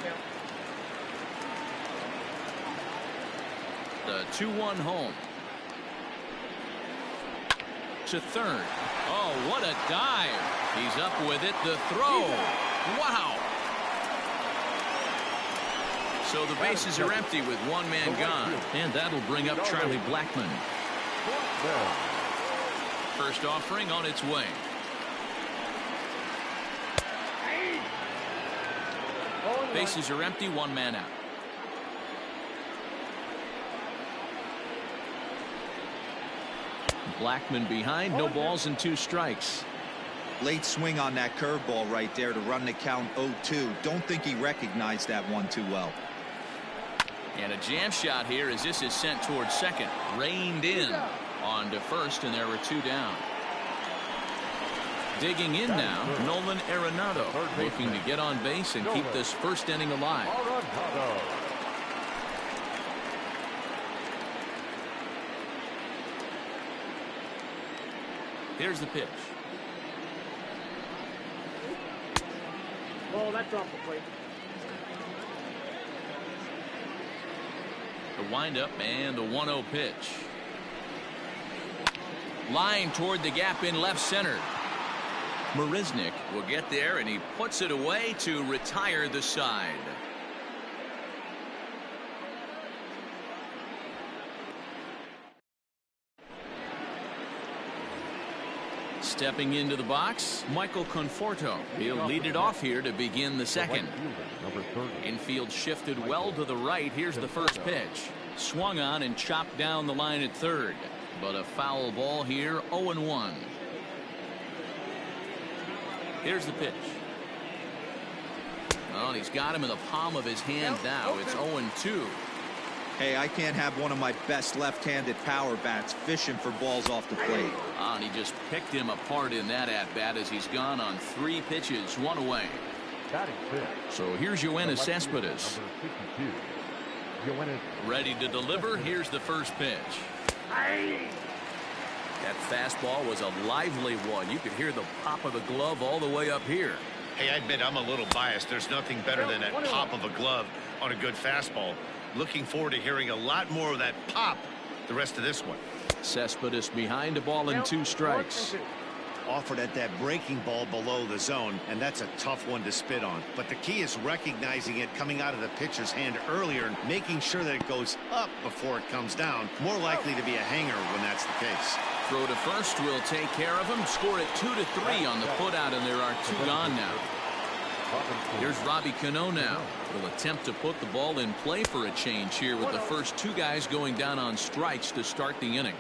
The 2-1 home. To third. Oh, what a dive. He's up with it. The throw. Wow. So the bases are empty with one man gone. And that'll bring up Charlie Blackmon. First offering on its way. Bases are empty, one man out. Blackmon behind, no balls and 2 strikes. Late swing on that curveball right there to run the count 0-2. Don't think he recognized that one too well. And a jam shot here as this is sent towards second. Reined in on to first, and there were 2 down. Digging in now, Nolan Arenado, looking to get on base and keep this first inning alive. Here's the pitch. Oh, that's off the plate. The windup and the 1-0 pitch. Line toward the gap in left center. Marisnik will get there, and he puts it away to retire the side. Stepping into the box, Michael Conforto. He'll lead it off here to begin the second. Infield shifted well to the right. Here's the first pitch. Swung on and chopped down the line at third. But a foul ball here, 0-1. Here's the pitch. Well, and he's got him in the palm of his hand now. It's 0-2. Hey, I can't have one of my best left-handed power bats fishing for balls off the plate. And he just picked him apart in that at-bat as he's gone on 3 pitches, 1 away. So here's Yoenis Cespedes. Ready to deliver. Here's the first pitch. That fastball was a lively one. You could hear the pop of the glove all the way up here. Hey, I admit I'm a little biased. There's nothing better than that pop of a glove on a good fastball. Looking forward to hearing a lot more of that pop the rest of this one. Cespedes behind a ball and 2 strikes. Offered at that breaking ball below the zone, and that's a tough one to spit on. But the key is recognizing it coming out of the pitcher's hand earlier and making sure that it goes up before it comes down. More likely to be a hanger when that's the case. Throw to first will take care of him. Score it 2-3 on the putout, and there are 2 gone now. Here's Robbie Cano now. Will attempt to put the ball in play for a change here with the first 2 guys going down on strikes to start the inning.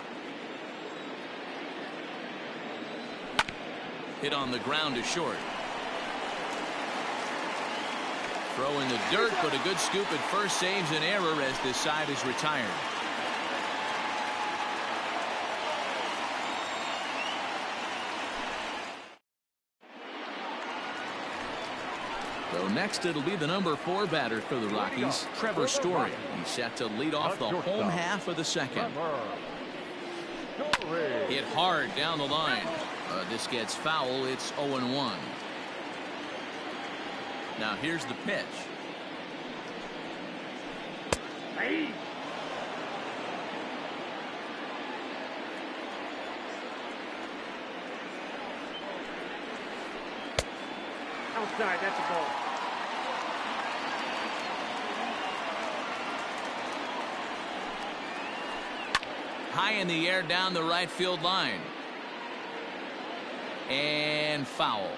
Hit on the ground to short. Throw in the dirt, but a good scoop at first saves an error as this side is retired. So next it'll be the number 4 batter for the Rockies, Trevor Story. He's set to lead off the home half of the second. Hit hard down the line. This gets foul. It's 0-1. Now here's the pitch. Outside, that's a ball. High in the air down the right field line. And foul.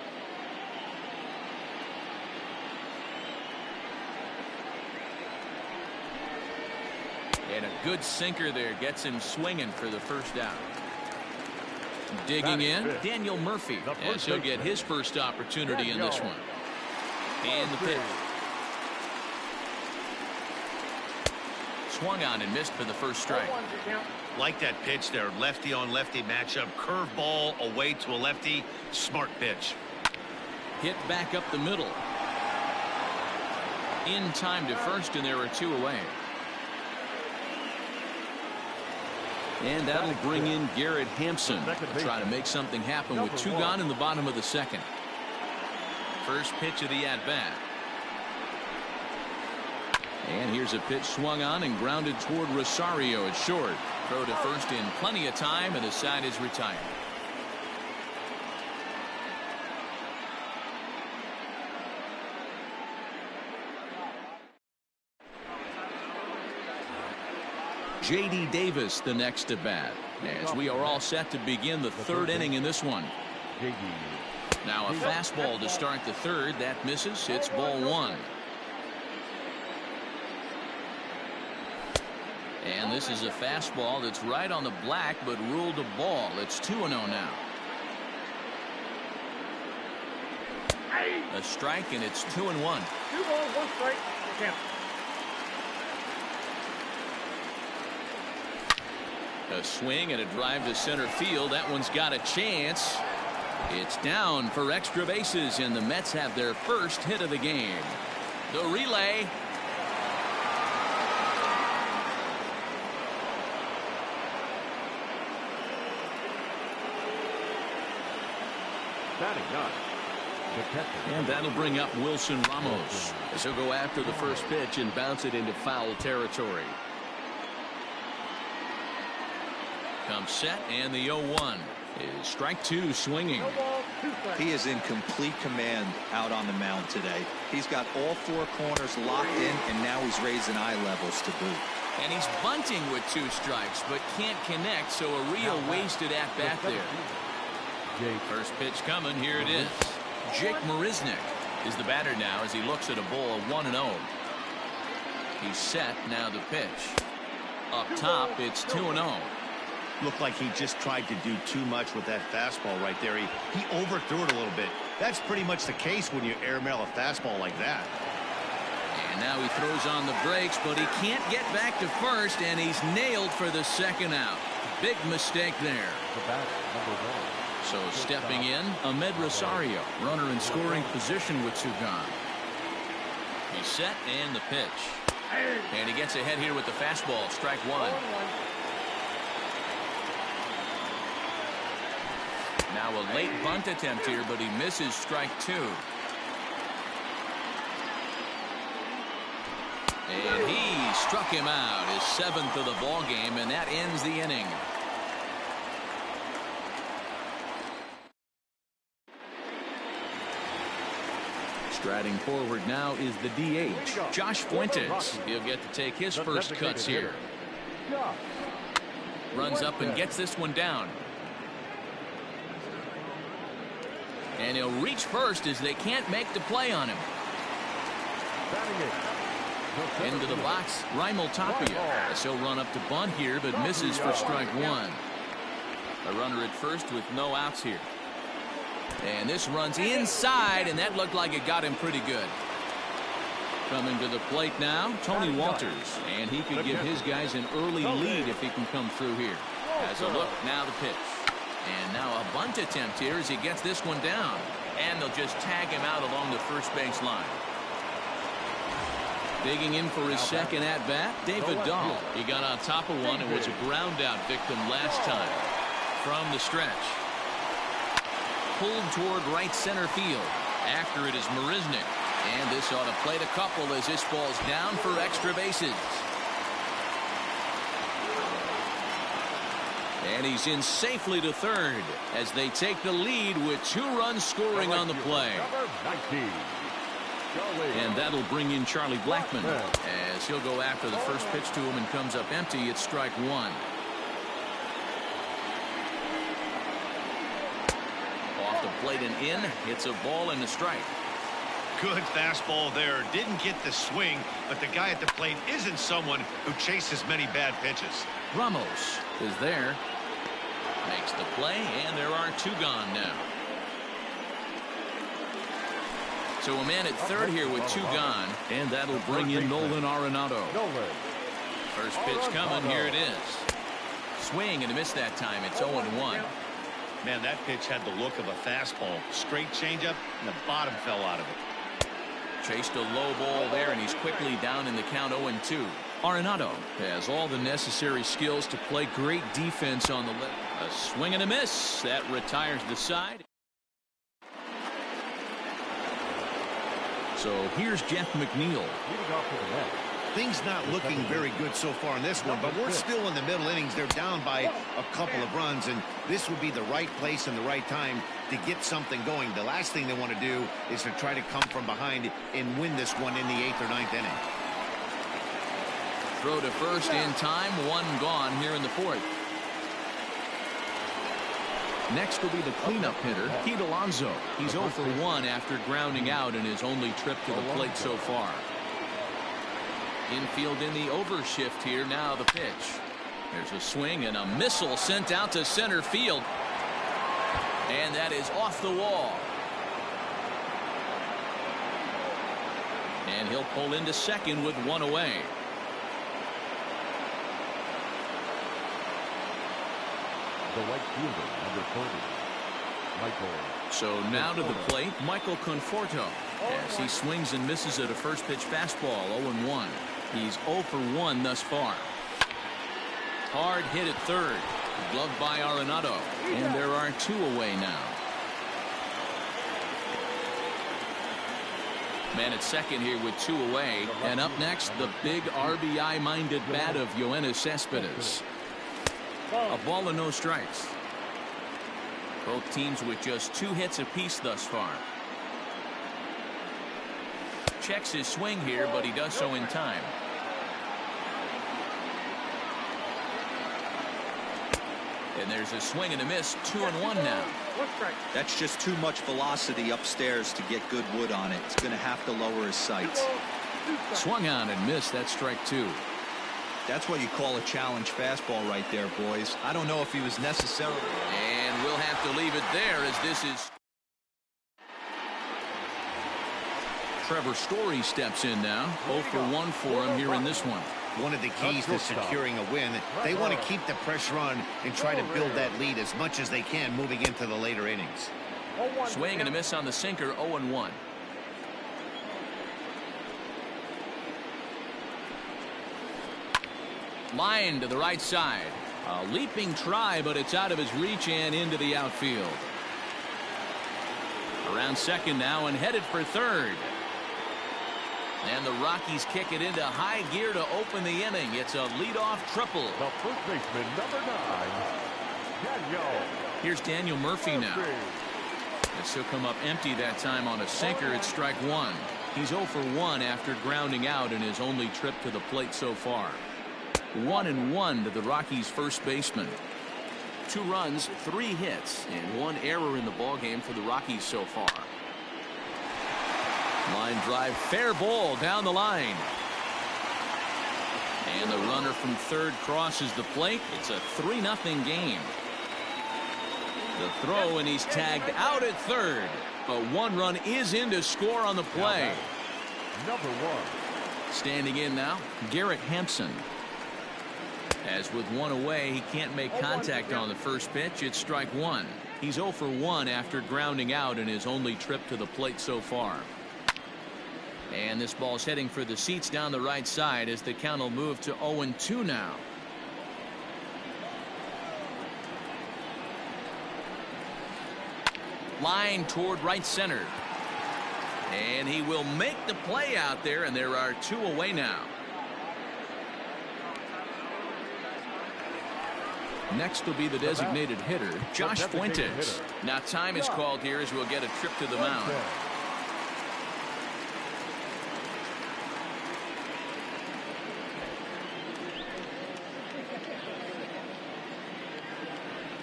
And a good sinker there gets him swinging for the first out. Digging in, Daniel Murphy, as he'll get his first opportunity in this one. And the pitch. Swung on and missed for the first strike. Like that pitch there, lefty on lefty matchup, curveball away to a lefty, smart pitch. Hit back up the middle. In time to first, and there are 2 away. And that'll bring in Garrett Hampson to try to make something happen with 2 gone in the bottom of the second. First pitch of the at-bat. And here's a pitch swung on and grounded toward Rosario at short. Throw to first in plenty of time, and the side is retired. J.D. Davis the next to bat, as we are all set to begin the 3rd inning in this one. Now a fastball to start the 3rd. That misses. It's ball 1. And this is a fastball that's right on the black, but ruled a ball. It's 2-0 now. A strike, and it's 2-1. 2 balls, 1 strike. Count. A swing and a drive to center field. That one's got a chance. It's down for extra bases, and the Mets have their first hit of the game. The relay. And that'll bring up Wilson Ramos, as he'll go after the first pitch and bounce it into foul territory. Comes set, and the 0-1 is strike two swinging. No ball, 2 strikes. He is in complete command out on the mound today. He's got all 4 corners locked in, and now he's raising eye levels to boot. And he's bunting with 2 strikes, but can't connect, so a real wasted at-bat there. First pitch coming, here it is. Jake Marisnick is the batter now as he looks at a ball of 1-0. He's set, now the pitch. Up top, it's 2-0. Looked like he just tried to do too much with that fastball right there. He overthrew it a little bit. That's pretty much the case when you airmail a fastball like that. And now he throws on the brakes, but he can't get back to first, and he's nailed for the second out. Big mistake there. So stepping in, Ahmed Rosario, runner in scoring position with 2 gone. He's set, and the pitch. And he gets ahead here with the fastball, strike 1. Now a late bunt attempt here, but he misses strike 2. And he struck him out, his 7th of the ball game, and that ends the inning. Striding forward now is the DH, Josh Fuentes. He'll get to take his first cuts here. Runs up and gets this one down. And he'll reach first as they can't make the play on him. Into the box, Raimel Tapia, as he'll run up to bunt here, but misses for strike 1. A runner at first with no outs here. And this runs inside, and that looked like it got him pretty good. Coming to the plate now, Tony Walters, and he could give his guys an early lead if he can come through here. As a look, now the pitch. And now a bunt attempt here as he gets this one down. And they'll just tag him out along the first base line. Digging in for his second at-bat, David Dahl. He got on top of one and was a ground-out victim last time. From the stretch. Pulled toward right center field. After it is Marisnick. And this ought to plate a couple as this falls down for extra bases. And he's in safely to third as they take the lead with 2 runs scoring on the play. And that'll bring in Charlie Blackmon as he'll go after the first pitch to him and comes up empty. It's strike 1. Off the plate and in. It's a ball and a strike. Good fastball there. Didn't get the swing, but the guy at the plate isn't someone who chases many bad pitches. Ramos is there. Makes the play, and there are 2 gone now. So a man at third here with 2 gone, and that'll bring in Nolan Arenado. First pitch coming, here it is. Swing and a miss that time. It's 0-1. Man, that pitch had the look of a fastball. Straight changeup, and the bottom fell out of it. Chased a low ball there, and he's quickly down in the count 0-2. Arenado has all the necessary skills to play great defense on the left. A swing and a miss. That retires the side. So here's Jeff McNeil. Things not looking very good so far in this one, but we're still in the middle innings. They're down by a couple of runs, and this would be the right place and the right time to get something going. The last thing they want to do is to try to come from behind and win this one in the 8th or 9th inning. Throw to first in time. 1 gone here in the 4th. Next will be the cleanup hitter, Pete Alonso. He's 0 for 1 after grounding out in his only trip to the plate so far. Infield in the overshift here. Now the pitch. There's a swing and a missile sent out to center field. And that is off the wall. And he'll pull into second with 1 away. The right fielder, number 30, Michael. So now to the plate, Michael Conforto, as he swings and misses at a first pitch fastball. 0-1. He's 0 for 1 thus far. Hard hit at third, gloved by Arenado, and there are 2 away now. Man at second here with 2 away, and up next the big RBI minded bat of Yoenis Cespedes. A ball and no strikes. Both teams with just 2 hits apiece thus far. Checks his swing here, but he does so in time. And there's a swing and a miss. 2-1 now. That's just too much velocity upstairs to get good wood on it. It's going to have to lower his sights. Swung on and missed. That's strike 2. That's what you call a challenge fastball right there, boys. I don't know if he was necessarily. And we'll have to leave it there as this is. Trevor Story steps in now. 0 for 1 for him here in this one. One of the keys to securing a win, they want to keep the pressure on and try to build that lead as much as they can moving into the later innings. Swing and a miss on the sinker. 0-1. Line to the right side. A leaping try, but it's out of his reach and into the outfield. Around second now and headed for third. And the Rockies kick it into high gear to open the inning. It's a leadoff triple. The first baseman, number 9, Daniel. Here's Daniel Murphy now. This will come up empty that time on a sinker. It's strike 1. He's 0 for 1 after grounding out in his only trip to the plate so far. 1-1 to the Rockies' first baseman. 2 runs, 3 hits, and 1 error in the ballgame for the Rockies so far. Line drive, fair ball down the line. And the runner from third crosses the plate. It's a 3-0 game. The throw, and he's tagged out at third. A 1-run is in to score on the play. Number 1. Standing in now, Garrett Hampson. As with 1 away, he can't make contact on the first pitch. It's strike 1. He's 0 for 1 after grounding out in his only trip to the plate so far. And this ball's heading for the seats down the right side as the count will move to 0-2 now. Line toward right center. And he will make the play out there, and there are 2 away now. Next will be the designated hitter, Josh Fuentes. Now time is called here as we'll get a trip to the mound.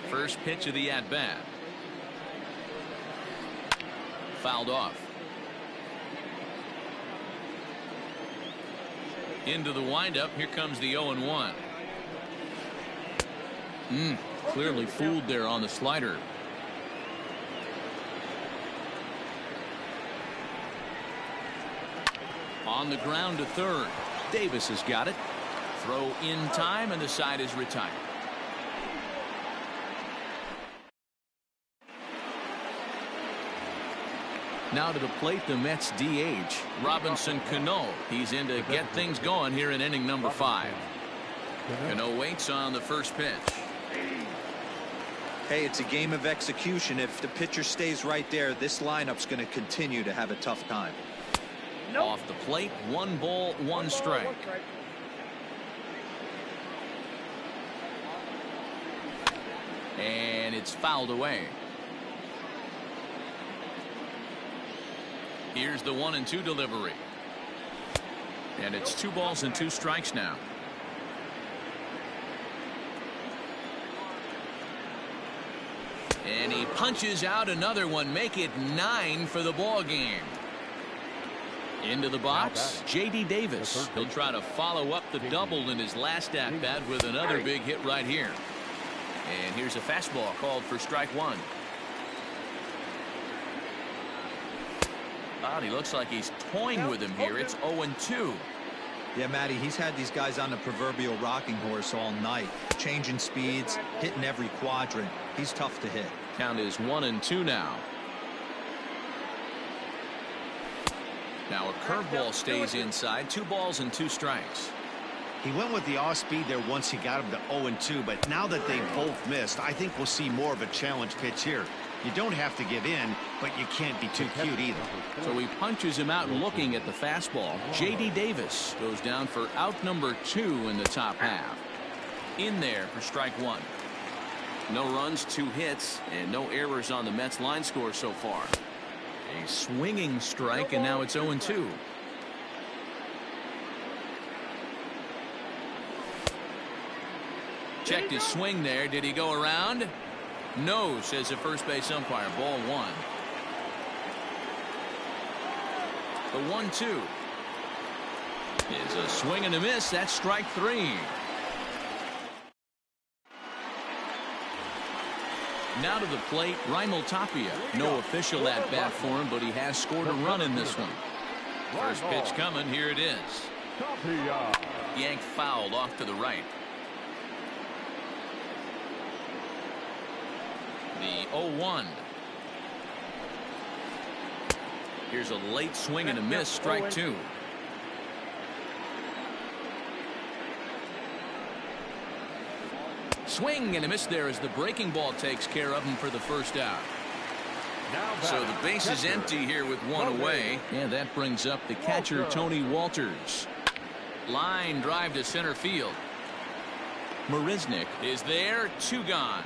First pitch of the at-bat. Fouled off. Into the windup. Here comes the 0-1. Clearly fooled there on the slider. On the ground to third. Davis has got it. Throw in time, and the side is retired. Now to the plate, the Mets DH, Robinson Cano. He's in to get things going here in inning number 5. Cano waits on the first pitch. Hey, it's a game of execution. If the pitcher stays right there, this lineup's going to continue to have a tough time. Off the plate, 1 ball, 1 strike. And it's fouled away. Here's the 1-2 delivery. And it's 2 balls and 2 strikes now. And he punches out another one. Make it 9 for the ball game. Into the box, J.D. Davis. He'll try to follow up the double in his last at-bat with another big hit right here. And here's a fastball called for strike 1. He looks like he's toying with him here. It's 0-2. Yeah, Matty, he's had these guys on the proverbial rocking horse all night. Changing speeds, hitting every quadrant. He's tough to hit. Count is 1-2 now. Now a curveball stays inside. 2 balls and 2 strikes. He went with the off speed there once he got him to 0-2, but now that they both missed, I think we'll see more of a challenge pitch here. You don't have to give in, but you can't be too cute either. So he punches him out looking at the fastball. J.D. Davis goes down for out number 2 in the top half. In there for strike 1. No runs, 2 hits, and no errors on the Mets line score so far. A swinging strike, and now it's 0-2. Checked his swing there. Did he go around? No, says the first base umpire. Ball 1. The 1-2 is a swing and a miss. That's strike 3. Now to the plate, Raimel Tapia. No official at bat for him, but he has scored a run in this one. First pitch coming. Here it is. Yanked fouled off to the right. The 0-1. Here's a late swing and a miss. Strike 2. Swing and a miss there as the breaking ball takes care of him for the first out. So the base is empty here with 1 away. And that brings up the catcher, Tony Walters. Line drive to center field. Marisnick is there. 2 gone.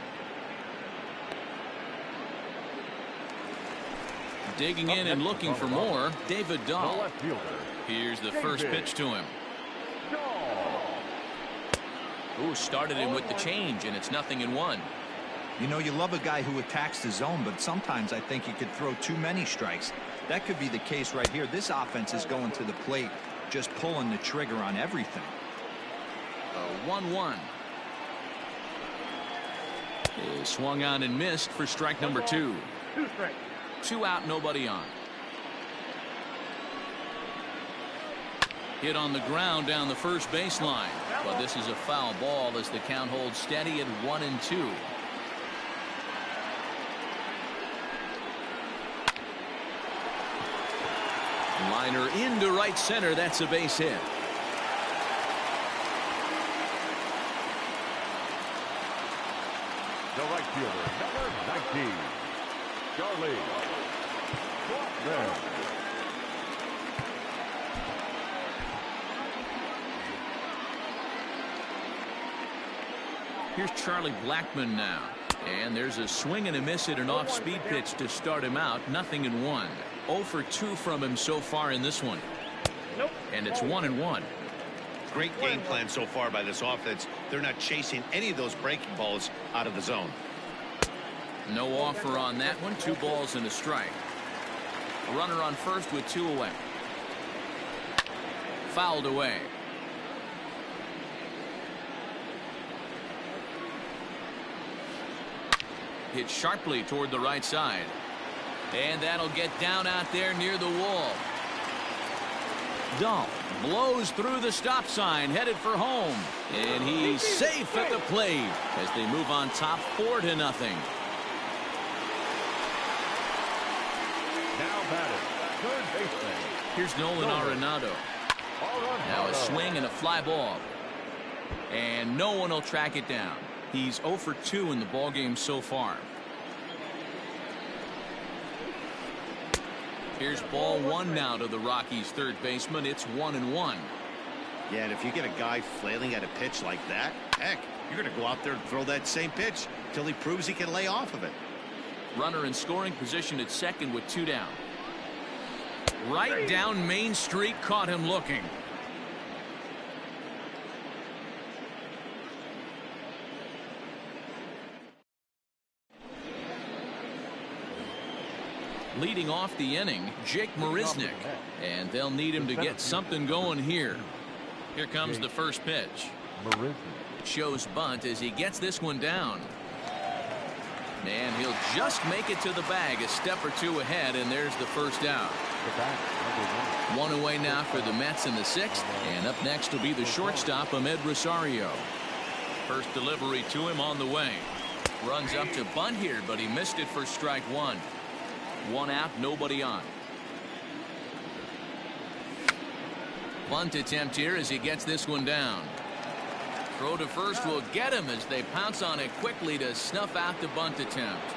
Digging in and looking for more, David Dahl. Here's the first pitch to him. Ooh, started him with the change, and it's 0-1. You know, you love a guy who attacks the zone, but sometimes I think he could throw too many strikes. That could be the case right here. This offense is going to the plate, just pulling the trigger on everything. 1-1. Is swung on and missed for strike number 2. 2 strikes. 2 out, nobody on. Hit on the ground down the first baseline, but this is a foul ball as the count holds steady at 1-2. Liner into right center. That's a base hit. The right fielder, number 19, Charlie Blackmon. Here's Charlie Blackmon now. And there's a swing and a miss at an off-speed pitch to start him out. 0-1. 0 for 2 from him so far in this one. And it's 1-1. Great game plan so far by this offense. They're not chasing any of those breaking balls out of the zone. No offer on that one. 2 balls and a strike. A runner on first with 2 away. Fouled away. Hit sharply toward the right side. And that'll get down out there near the wall. Dahl blows through the stop sign, headed for home. And he's safe at the plate as they move on top 4-0. Now batted, third baseman. Here's Nolan Arenado. Now a swing and a fly ball. And no one will track it down. He's 0 for 2 in the ballgame so far. Here's ball 1 now to the Rockies' third baseman. It's 1-1. Yeah, and if you get a guy flailing at a pitch like that, heck, you're going to go out there and throw that same pitch till he proves he can lay off of it. Runner in scoring position at second with 2 down. Right down Main Street, caught him looking. Leading off the inning, Jake Marisnick, and they'll need him to get something going here. Here comes the first pitch. Shows bunt as he gets this one down. And he'll just make it to the bag, a step or 2 ahead, and there's the first out. 1 away now for the Mets in the 6th, and up next will be the shortstop, Ahmed Rosario. First delivery to him on the way. Runs up to bunt here, but he missed it for strike 1. 1 out, nobody on. Bunt attempt here as he gets this one down. Throw to first will get him as they pounce on it quickly to snuff out the bunt attempt.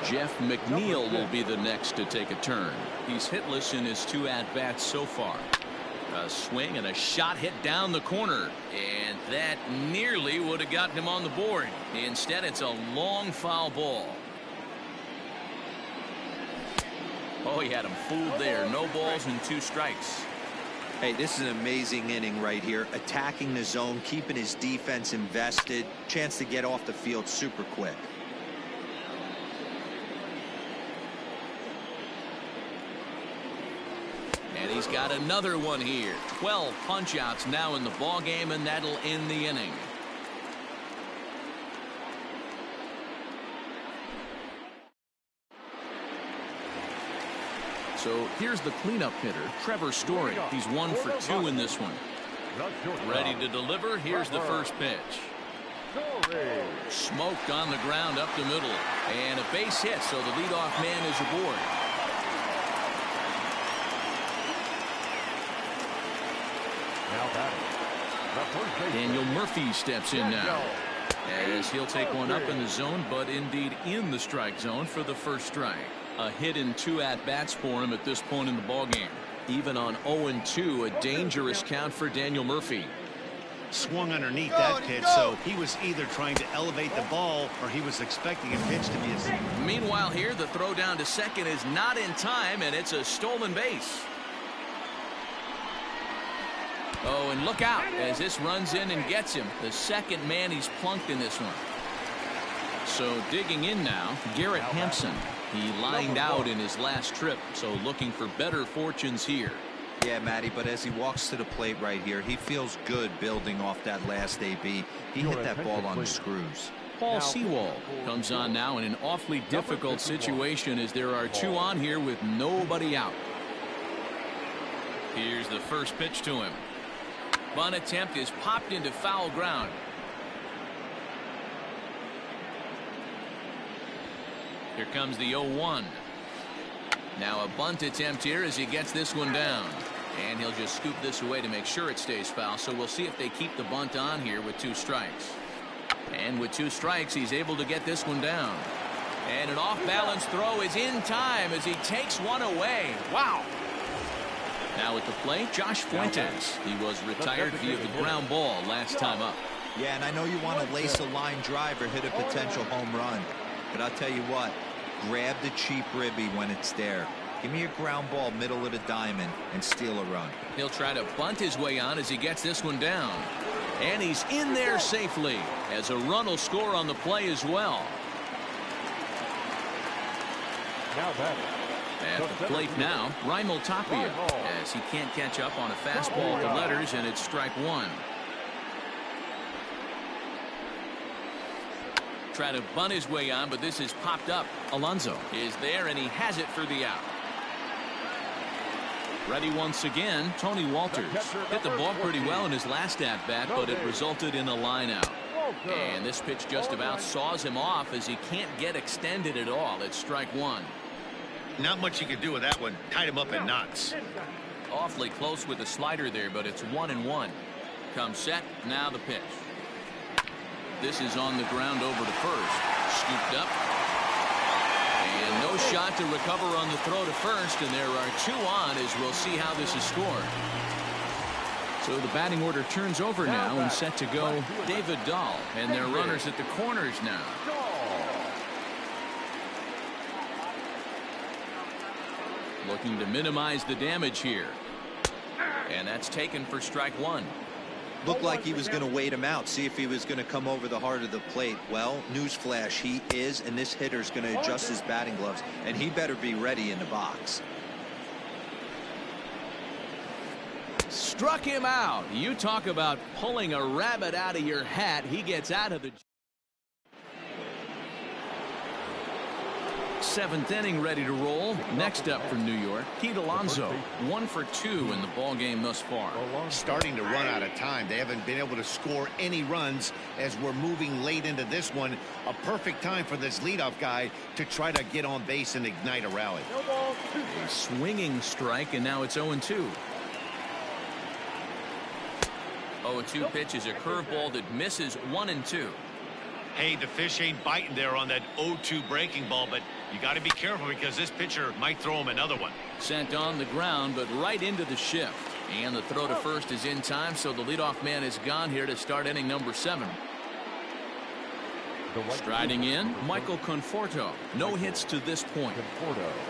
Jeff McNeil will be the next to take a turn. He's hitless in his 2 at-bats so far. A swing and a shot hit down the corner, and that nearly would have gotten him on the board. Instead, it's a long foul ball. Oh, he had him fooled there. No balls and 2 strikes. Hey, this is an amazing inning right here. Attacking the zone, keeping his defense invested. Chance to get off the field super quick. And he's got another one here. 12 punch-outs now in the ball game, and that'll end the inning. So here's the cleanup hitter, Trevor Story. He's 1 for 2 in this one. Ready to deliver. Here's the first pitch. Smoked on the ground up the middle. And a base hit, so the leadoff man is aboard. Daniel Murphy steps in now, as he'll take one up in the zone, but indeed in the strike zone for the first strike. A hit in 2 at-bats for him at this point in the ballgame. Even on 0-2, a dangerous count for Daniel Murphy. Swung underneath that pitch, so he was either trying to elevate the ball or he was expecting a pitch to be a... Meanwhile here, the throw down to second is not in time, and it's a stolen base. Oh, and look out as this runs in and gets him. The second man he's plunked in this one. So digging in now, Garrett Hampson. He lined out in his last trip, so looking for better fortunes here. Yeah, Matty, but as he walks to the plate right here, he feels good building off that last AB. He hit that ball on the screws. Paul Sewald comes on now in an awfully difficult situation as there are 2 on here with nobody out. Here's the first pitch to him. Bunt attempt is popped into foul ground. Here comes the 0-1. Now a bunt attempt here as he gets this one down. And he'll just scoop this away to make sure it stays foul. So we'll see if they keep the bunt on here with 2 strikes. And with 2 strikes, he's able to get this one down. And an off-balance throw is in time as he takes one away. Wow. Now at the plate, Josh Fuentes. He was retired via the ground ball last time up. Yeah, and I know you want to lace a line drive or hit a potential home run. But I'll tell you what, grab the cheap ribby when it's there. Give me a ground ball middle of the diamond and steal a run. He'll try to bunt his way on as he gets this one down. And he's in there safely as a run will score on the play as well. At the plate now, Raimel Tapia, as he can't catch up on a fastball to letters, and it's strike 1. Try to bunt his way on, but this is popped up. Alonso is there, and he has it for the out. Ready once again, Tony Walters. Hit the ball pretty well in his last at-bat, but it resulted in a line out. And this pitch just about saws him off as he can't get extended at all. It's strike 1. Not much you could do with that one. Tied him up in knots. Awfully close with the slider there, but it's 1-1. Comes set, now the pitch. This is on the ground over to first. Scooped up. And no shot to recover on the throw to first, and there are 2 on as we'll see how this is scored. So the batting order turns over now and set to go David Dahl, and their runners at the corners now. Looking to minimize the damage here. And that's taken for strike 1. Looked like he was going to wait him out, see if he was going to come over the heart of the plate. Well, newsflash, he is, and this hitter's going to adjust his batting gloves, and he better be ready in the box. Struck him out. You talk about pulling a rabbit out of your hat. He gets out of the 7th inning, ready to roll. Next up for New York, Pete Alonso, 1 for 2 in the ball game thus far. Starting to run out of time. They haven't been able to score any runs as we're moving late into this one. A perfect time for this leadoff guy to try to get on base and ignite a rally. A swinging strike, and now it's 0-2. 0-2 pitch is a curveball that misses 1-2. Hey, the fish ain't biting there on that 0-2 breaking ball, but you got to be careful because this pitcher might throw him another one. Sent on the ground, but right into the shift. And the throw to first is in time, so the leadoff man is gone here to start inning number 7. Striding in, Michael Conforto. No hits to this point.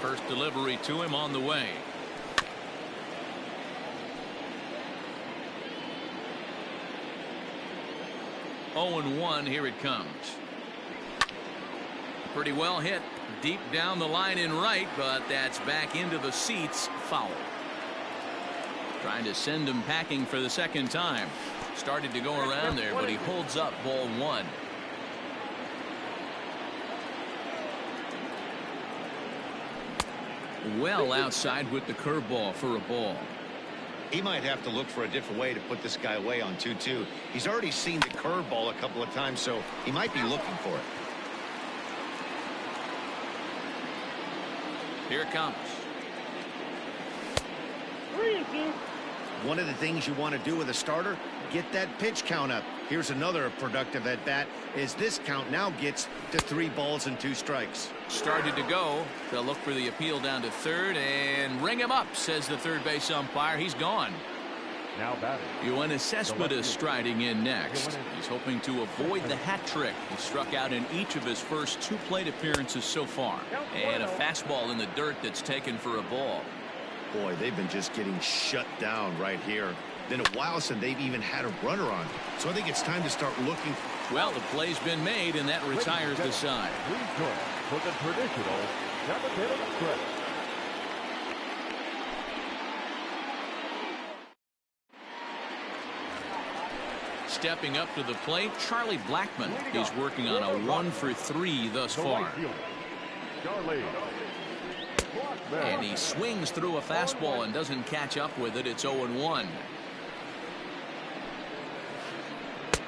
First delivery to him on the way. Oh and 1, here it comes. Pretty well hit. Deep down the line in right, but that's back into the seats. Foul. Trying to send him packing for the second time. Started to go around there, but he holds up ball 1. Well outside with the curveball for a ball. He might have to look for a different way to put this guy away on 2-2. He's already seen the curveball a couple of times, so he might be looking for it. Here it comes. 3-2. One of the things you want to do with a starter, get that pitch count up. Here's another productive at bat as this count now gets to 3 balls and 2 strikes. Started to go. They'll look for the appeal down to third and ring him up, says the third base umpire. He's gone. Now batting. Yoenis Cespedes striding in next. He's hoping to avoid the hat trick. He struck out in each of his first 2 plate appearances so far. And a fastball in the dirt that's taken for a ball. Boy, they've been just getting shut down right here. Been a while since they've even had a runner on. So I think it's time to start looking. Well, the play's been made, and that retires the side. For the traditional 7th stretch. Stepping up to the plate, Charlie Blackmon. He's working on a 1 for 3 thus far. Charlie. And he swings through a fastball and doesn't catch up with it. It's 0-1.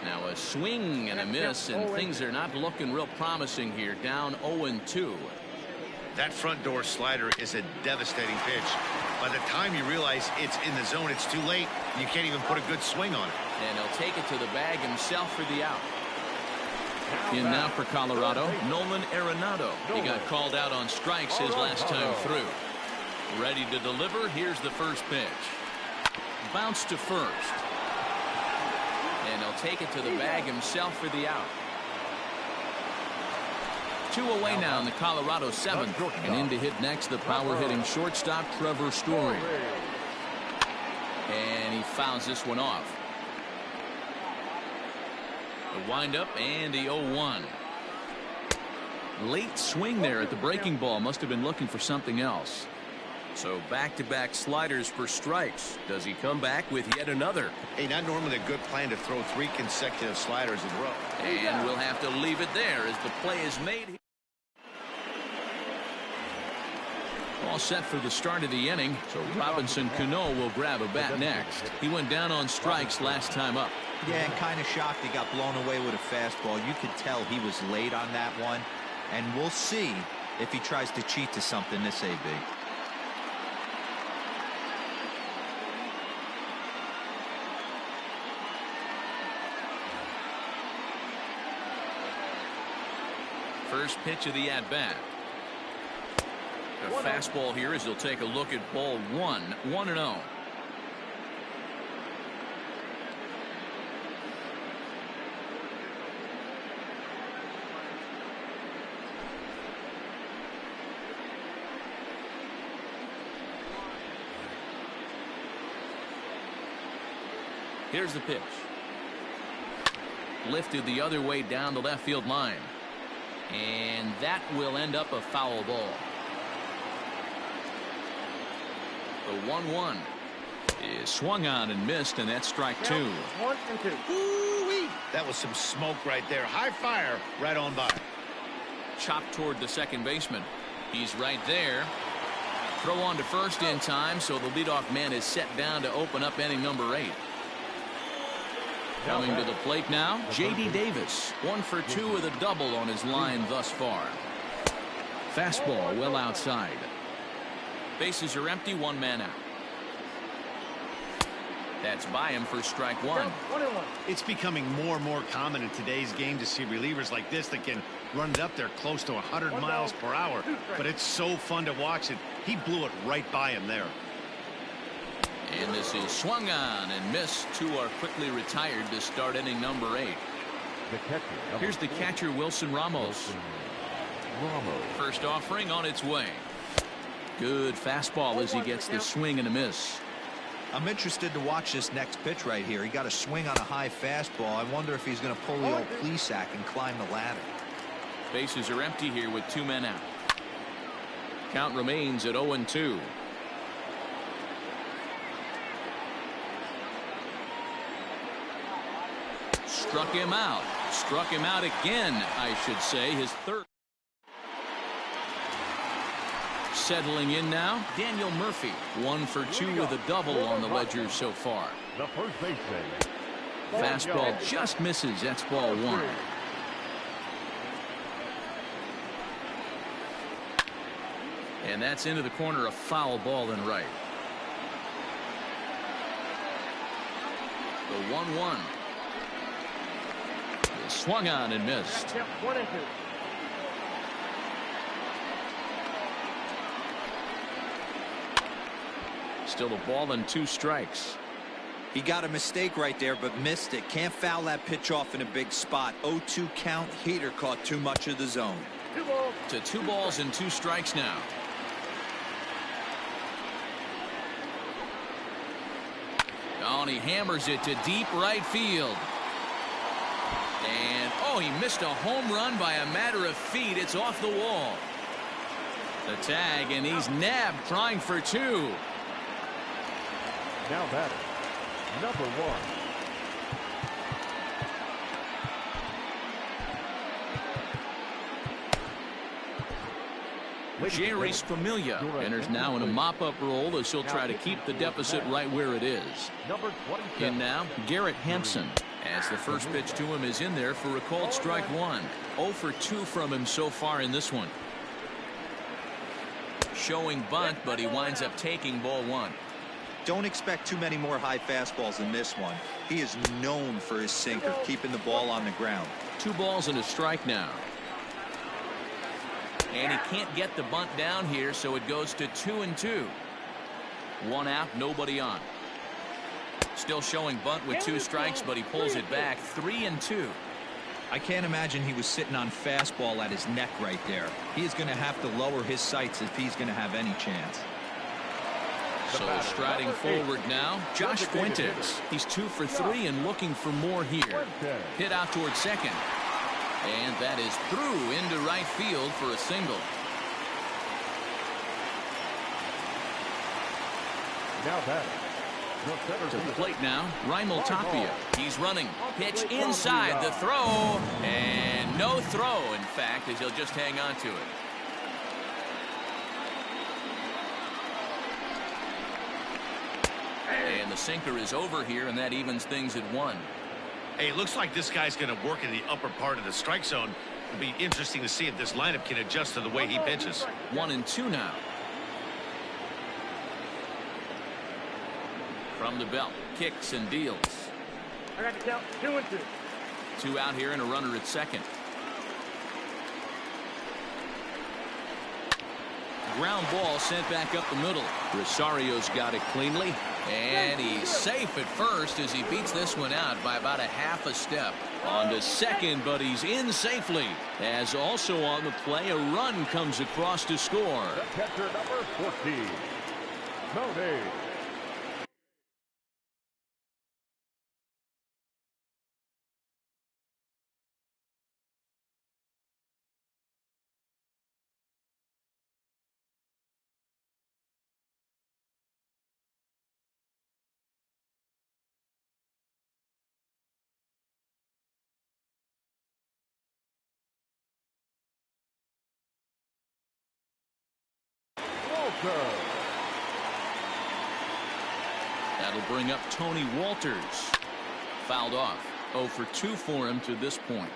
Now a swing and a miss, and things are not looking real promising here. Down 0-2. That front door slider is a devastating pitch. By the time you realize it's in the zone, it's too late. You can't even put a good swing on it. And he'll take it to the bag himself for the out. In now for Colorado, Nolan Arenado. He got called out on strikes his last time through. Ready to deliver. Here's the first pitch. Bounce to first. And he'll take it to the bag himself for the out. 2 away now in the Colorado 7th. And in to hit next, the power-hitting shortstop, Trevor Story. And he fouls this one off. The windup and the 0-1. Late swing there at the breaking ball. Must have been looking for something else. So back-to-back sliders for strikes. Does he come back with yet another? Hey, not normally a good plan to throw 3 consecutive sliders in a row. And we'll have to leave it there as the play is made. All set for the start of the inning. So Robinson Cano will grab a bat next. He went down on strikes last time up. Yeah, and kind of shocked he got blown away with a fastball. You could tell he was late on that one. And we'll see if he tries to cheat to something this AB. First pitch of the at-bat. A fastball here as he'll take a look at ball 1. 1-0. Here's the pitch. Lifted the other way down the left field line. And that will end up a foul ball. The 1-1 is swung on and missed, and that's strike 2. 1-2. Ooh-wee. That was some smoke right there. High fire right on by. Chopped toward the second baseman. He's right there. Throw on to first in time, so the leadoff man is set down to open up inning number 8. Coming to the plate now, J.D. Davis. 1 for 2 with a double on his line thus far. Fastball well outside. Bases are empty, 1 man out. That's by him for strike 1. It's becoming more and more common in today's game to see relievers like this that can run it up there close to 100 miles per hour. But it's so fun to watch it. He blew it right by him there. And this is swung on and missed. Two are quickly retired to start inning number 8. Here's the catcher, Wilson Ramos. First offering on its way. Good fastball as he gets the swing and a miss. I'm interested to watch this next pitch right here. He got a swing on a high fastball. I wonder if he's going to pull the old Plesac and climb the ladder. Bases are empty here with 2 men out. Count remains at 0-2. Struck him out. Struck him out again, I should say, his third. Settling in now, Daniel Murphy. 1 for 2 with a double on the ledger so far. The first baseman. Fastball just misses. That's ball 1. And that's into the corner, a foul ball and right. The 1-1. Swung on and missed. 1-2. Still a ball and 2 strikes. He got a mistake right there, but missed it. Can't foul that pitch off in a big spot. 0-2 count. Heater caught too much of the zone. 2 balls. To 2 balls and 2 strikes now. Oh, and he hammers it to deep right field. And, oh, he missed a home run by a matter of feet. It's off the wall. The tag, and he's nabbed trying for 2. Now batter, number 1. Jerry Familia enters now in a mop-up role as he'll try to keep the deficit right where it is. Number 27. In now, Garrett Hampson. As the first pitch to him is in there for a called strike 1. 0 for 2 from him so far in this one. Showing bunt, but he winds up taking ball 1. Don't expect too many more high fastballs in this one. He is known for his sinker, keeping the ball on the ground. 2 balls and a strike now. And he can't get the bunt down here, so it goes to 2-2. 1 out, nobody on. Still showing bunt with 2 strikes, but he pulls it back. 3-2. I can't imagine he was sitting on fastball at his neck right there. He is going to have to lower his sights if he's going to have any chance. So striding forward now, Josh Fuentes. He's 2 for 3 and looking for more here. Hit out towards second. And that is through into right field for a single. Now batter. To the plate now, Raimel Tapia. He's running. Pitch inside the throw. And no throw, in fact, as he'll just hang on to it. And the sinker is over here, and that evens things at 1. Hey, it looks like this guy's going to work in the upper part of the strike zone. It'll be interesting to see if this lineup can adjust to the way he pitches. 1-2 now. From the belt, kicks and deals. I got the count. 2-2. 2 out here and a runner at second. Ground ball sent back up the middle. Rosario's got it cleanly. And he's safe at first as he beats this one out by about a half a step. On to second, but he's in safely. As also on the play, a run comes across to score. The catcher, number 14, Monet. That'll bring up Tony Walters. Fouled off. 0 for 2 for him to this point.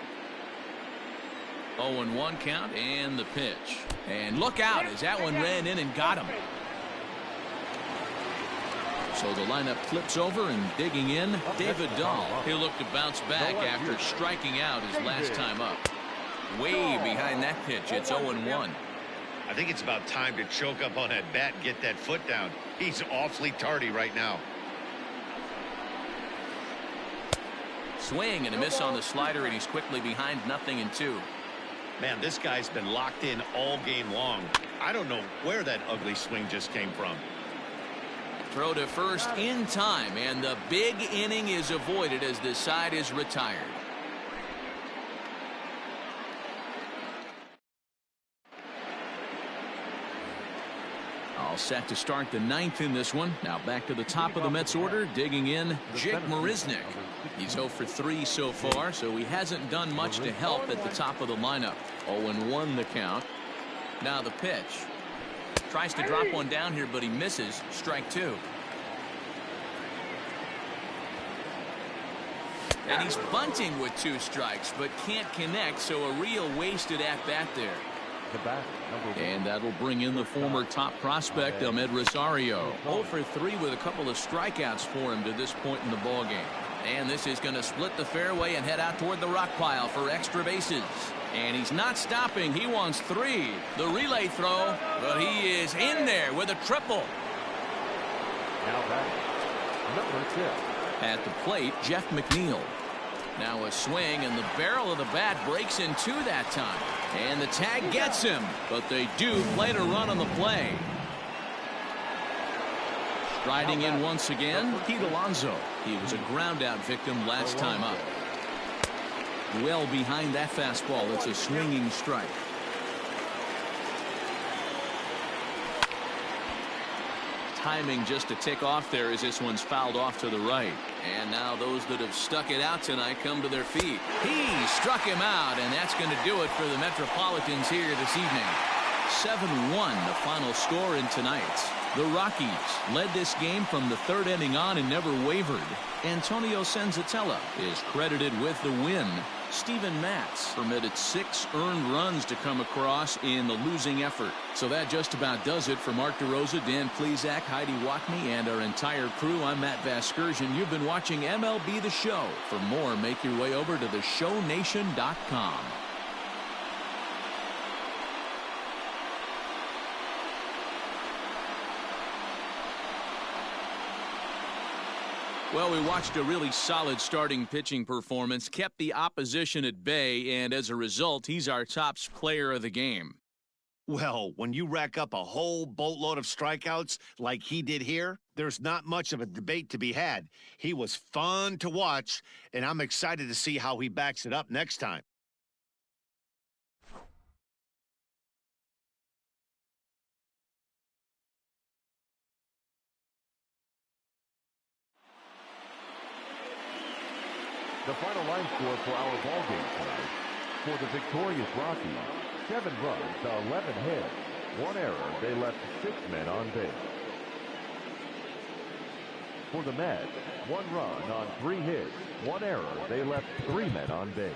0-1 count and the pitch. And look out as that one ran in and got him. So the lineup flips over and digging in, David Dahl. He'll look to bounce back after striking out his last time up. Way behind that pitch. It's 0-1. I I think it's about time to choke up on that bat and get that foot down. He's awfully tardy right now. Swing and a miss on the slider, and he's quickly behind 0-2. Man, this guy's been locked in all game long. I don't know where that ugly swing just came from. Throw to first in time, and the big inning is avoided as the side is retired. All set to start the 9th in this one. Now back to the top of the Mets order, digging in Jake Marisnick. He's 0 for 3 so far, so he hasn't done much to help at the top of the lineup. 0-1 the count. Now the pitch. Tries to drop one down here, but he misses. Strike 2. And he's bunting with 2 strikes, but can't connect, so a real wasted at-bat there. And that'll bring in the former top prospect, Ahmed Rosario. 0 for 3 with a couple of strikeouts for him to this point in the ballgame. And this is going to split the fairway and head out toward the rock pile for extra bases. And he's not stopping. He wants 3. The relay throw, but he is in there with a triple. Now batting, number 6. At the plate, Jeff McNeil. Now a swing, and the barrel of the bat breaks in 2 that time. And the tag gets him, but they do play to run on the play. Striding in once again, Pete Alonso. He was a ground-out victim last time up. Well behind that fastball. It's a swinging strike. Timing just to tick off there as this one's fouled off to the right. And now those that have stuck it out tonight come to their feet. He struck him out, and that's going to do it for the Metropolitans here this evening. 7-1 the final score in tonight's. The Rockies led this game from the 3rd inning on and never wavered. Antonio Senzatella is credited with the win. Steven Matz permitted 6 earned runs to come across in the losing effort. So that just about does it for Mark DeRosa, Dan Plesac, Heidi Wackney, and our entire crew. I'm Matt Vasgersian. You've been watching MLB The Show. For more, make your way over to theshownation.com. Well, we watched a really solid starting pitching performance, kept the opposition at bay, and as a result, he's our top player of the game. Well, when you rack up a whole boatload of strikeouts like he did here, there's not much of a debate to be had. He was fun to watch, and I'm excited to see how he backs it up next time. The final line score for our ball game tonight. For the victorious Rockies, 7 runs to 11 hits. 1 error, they left 6 men on base. For the Mets, 1 run on 3 hits. 1 error, they left 3 men on base.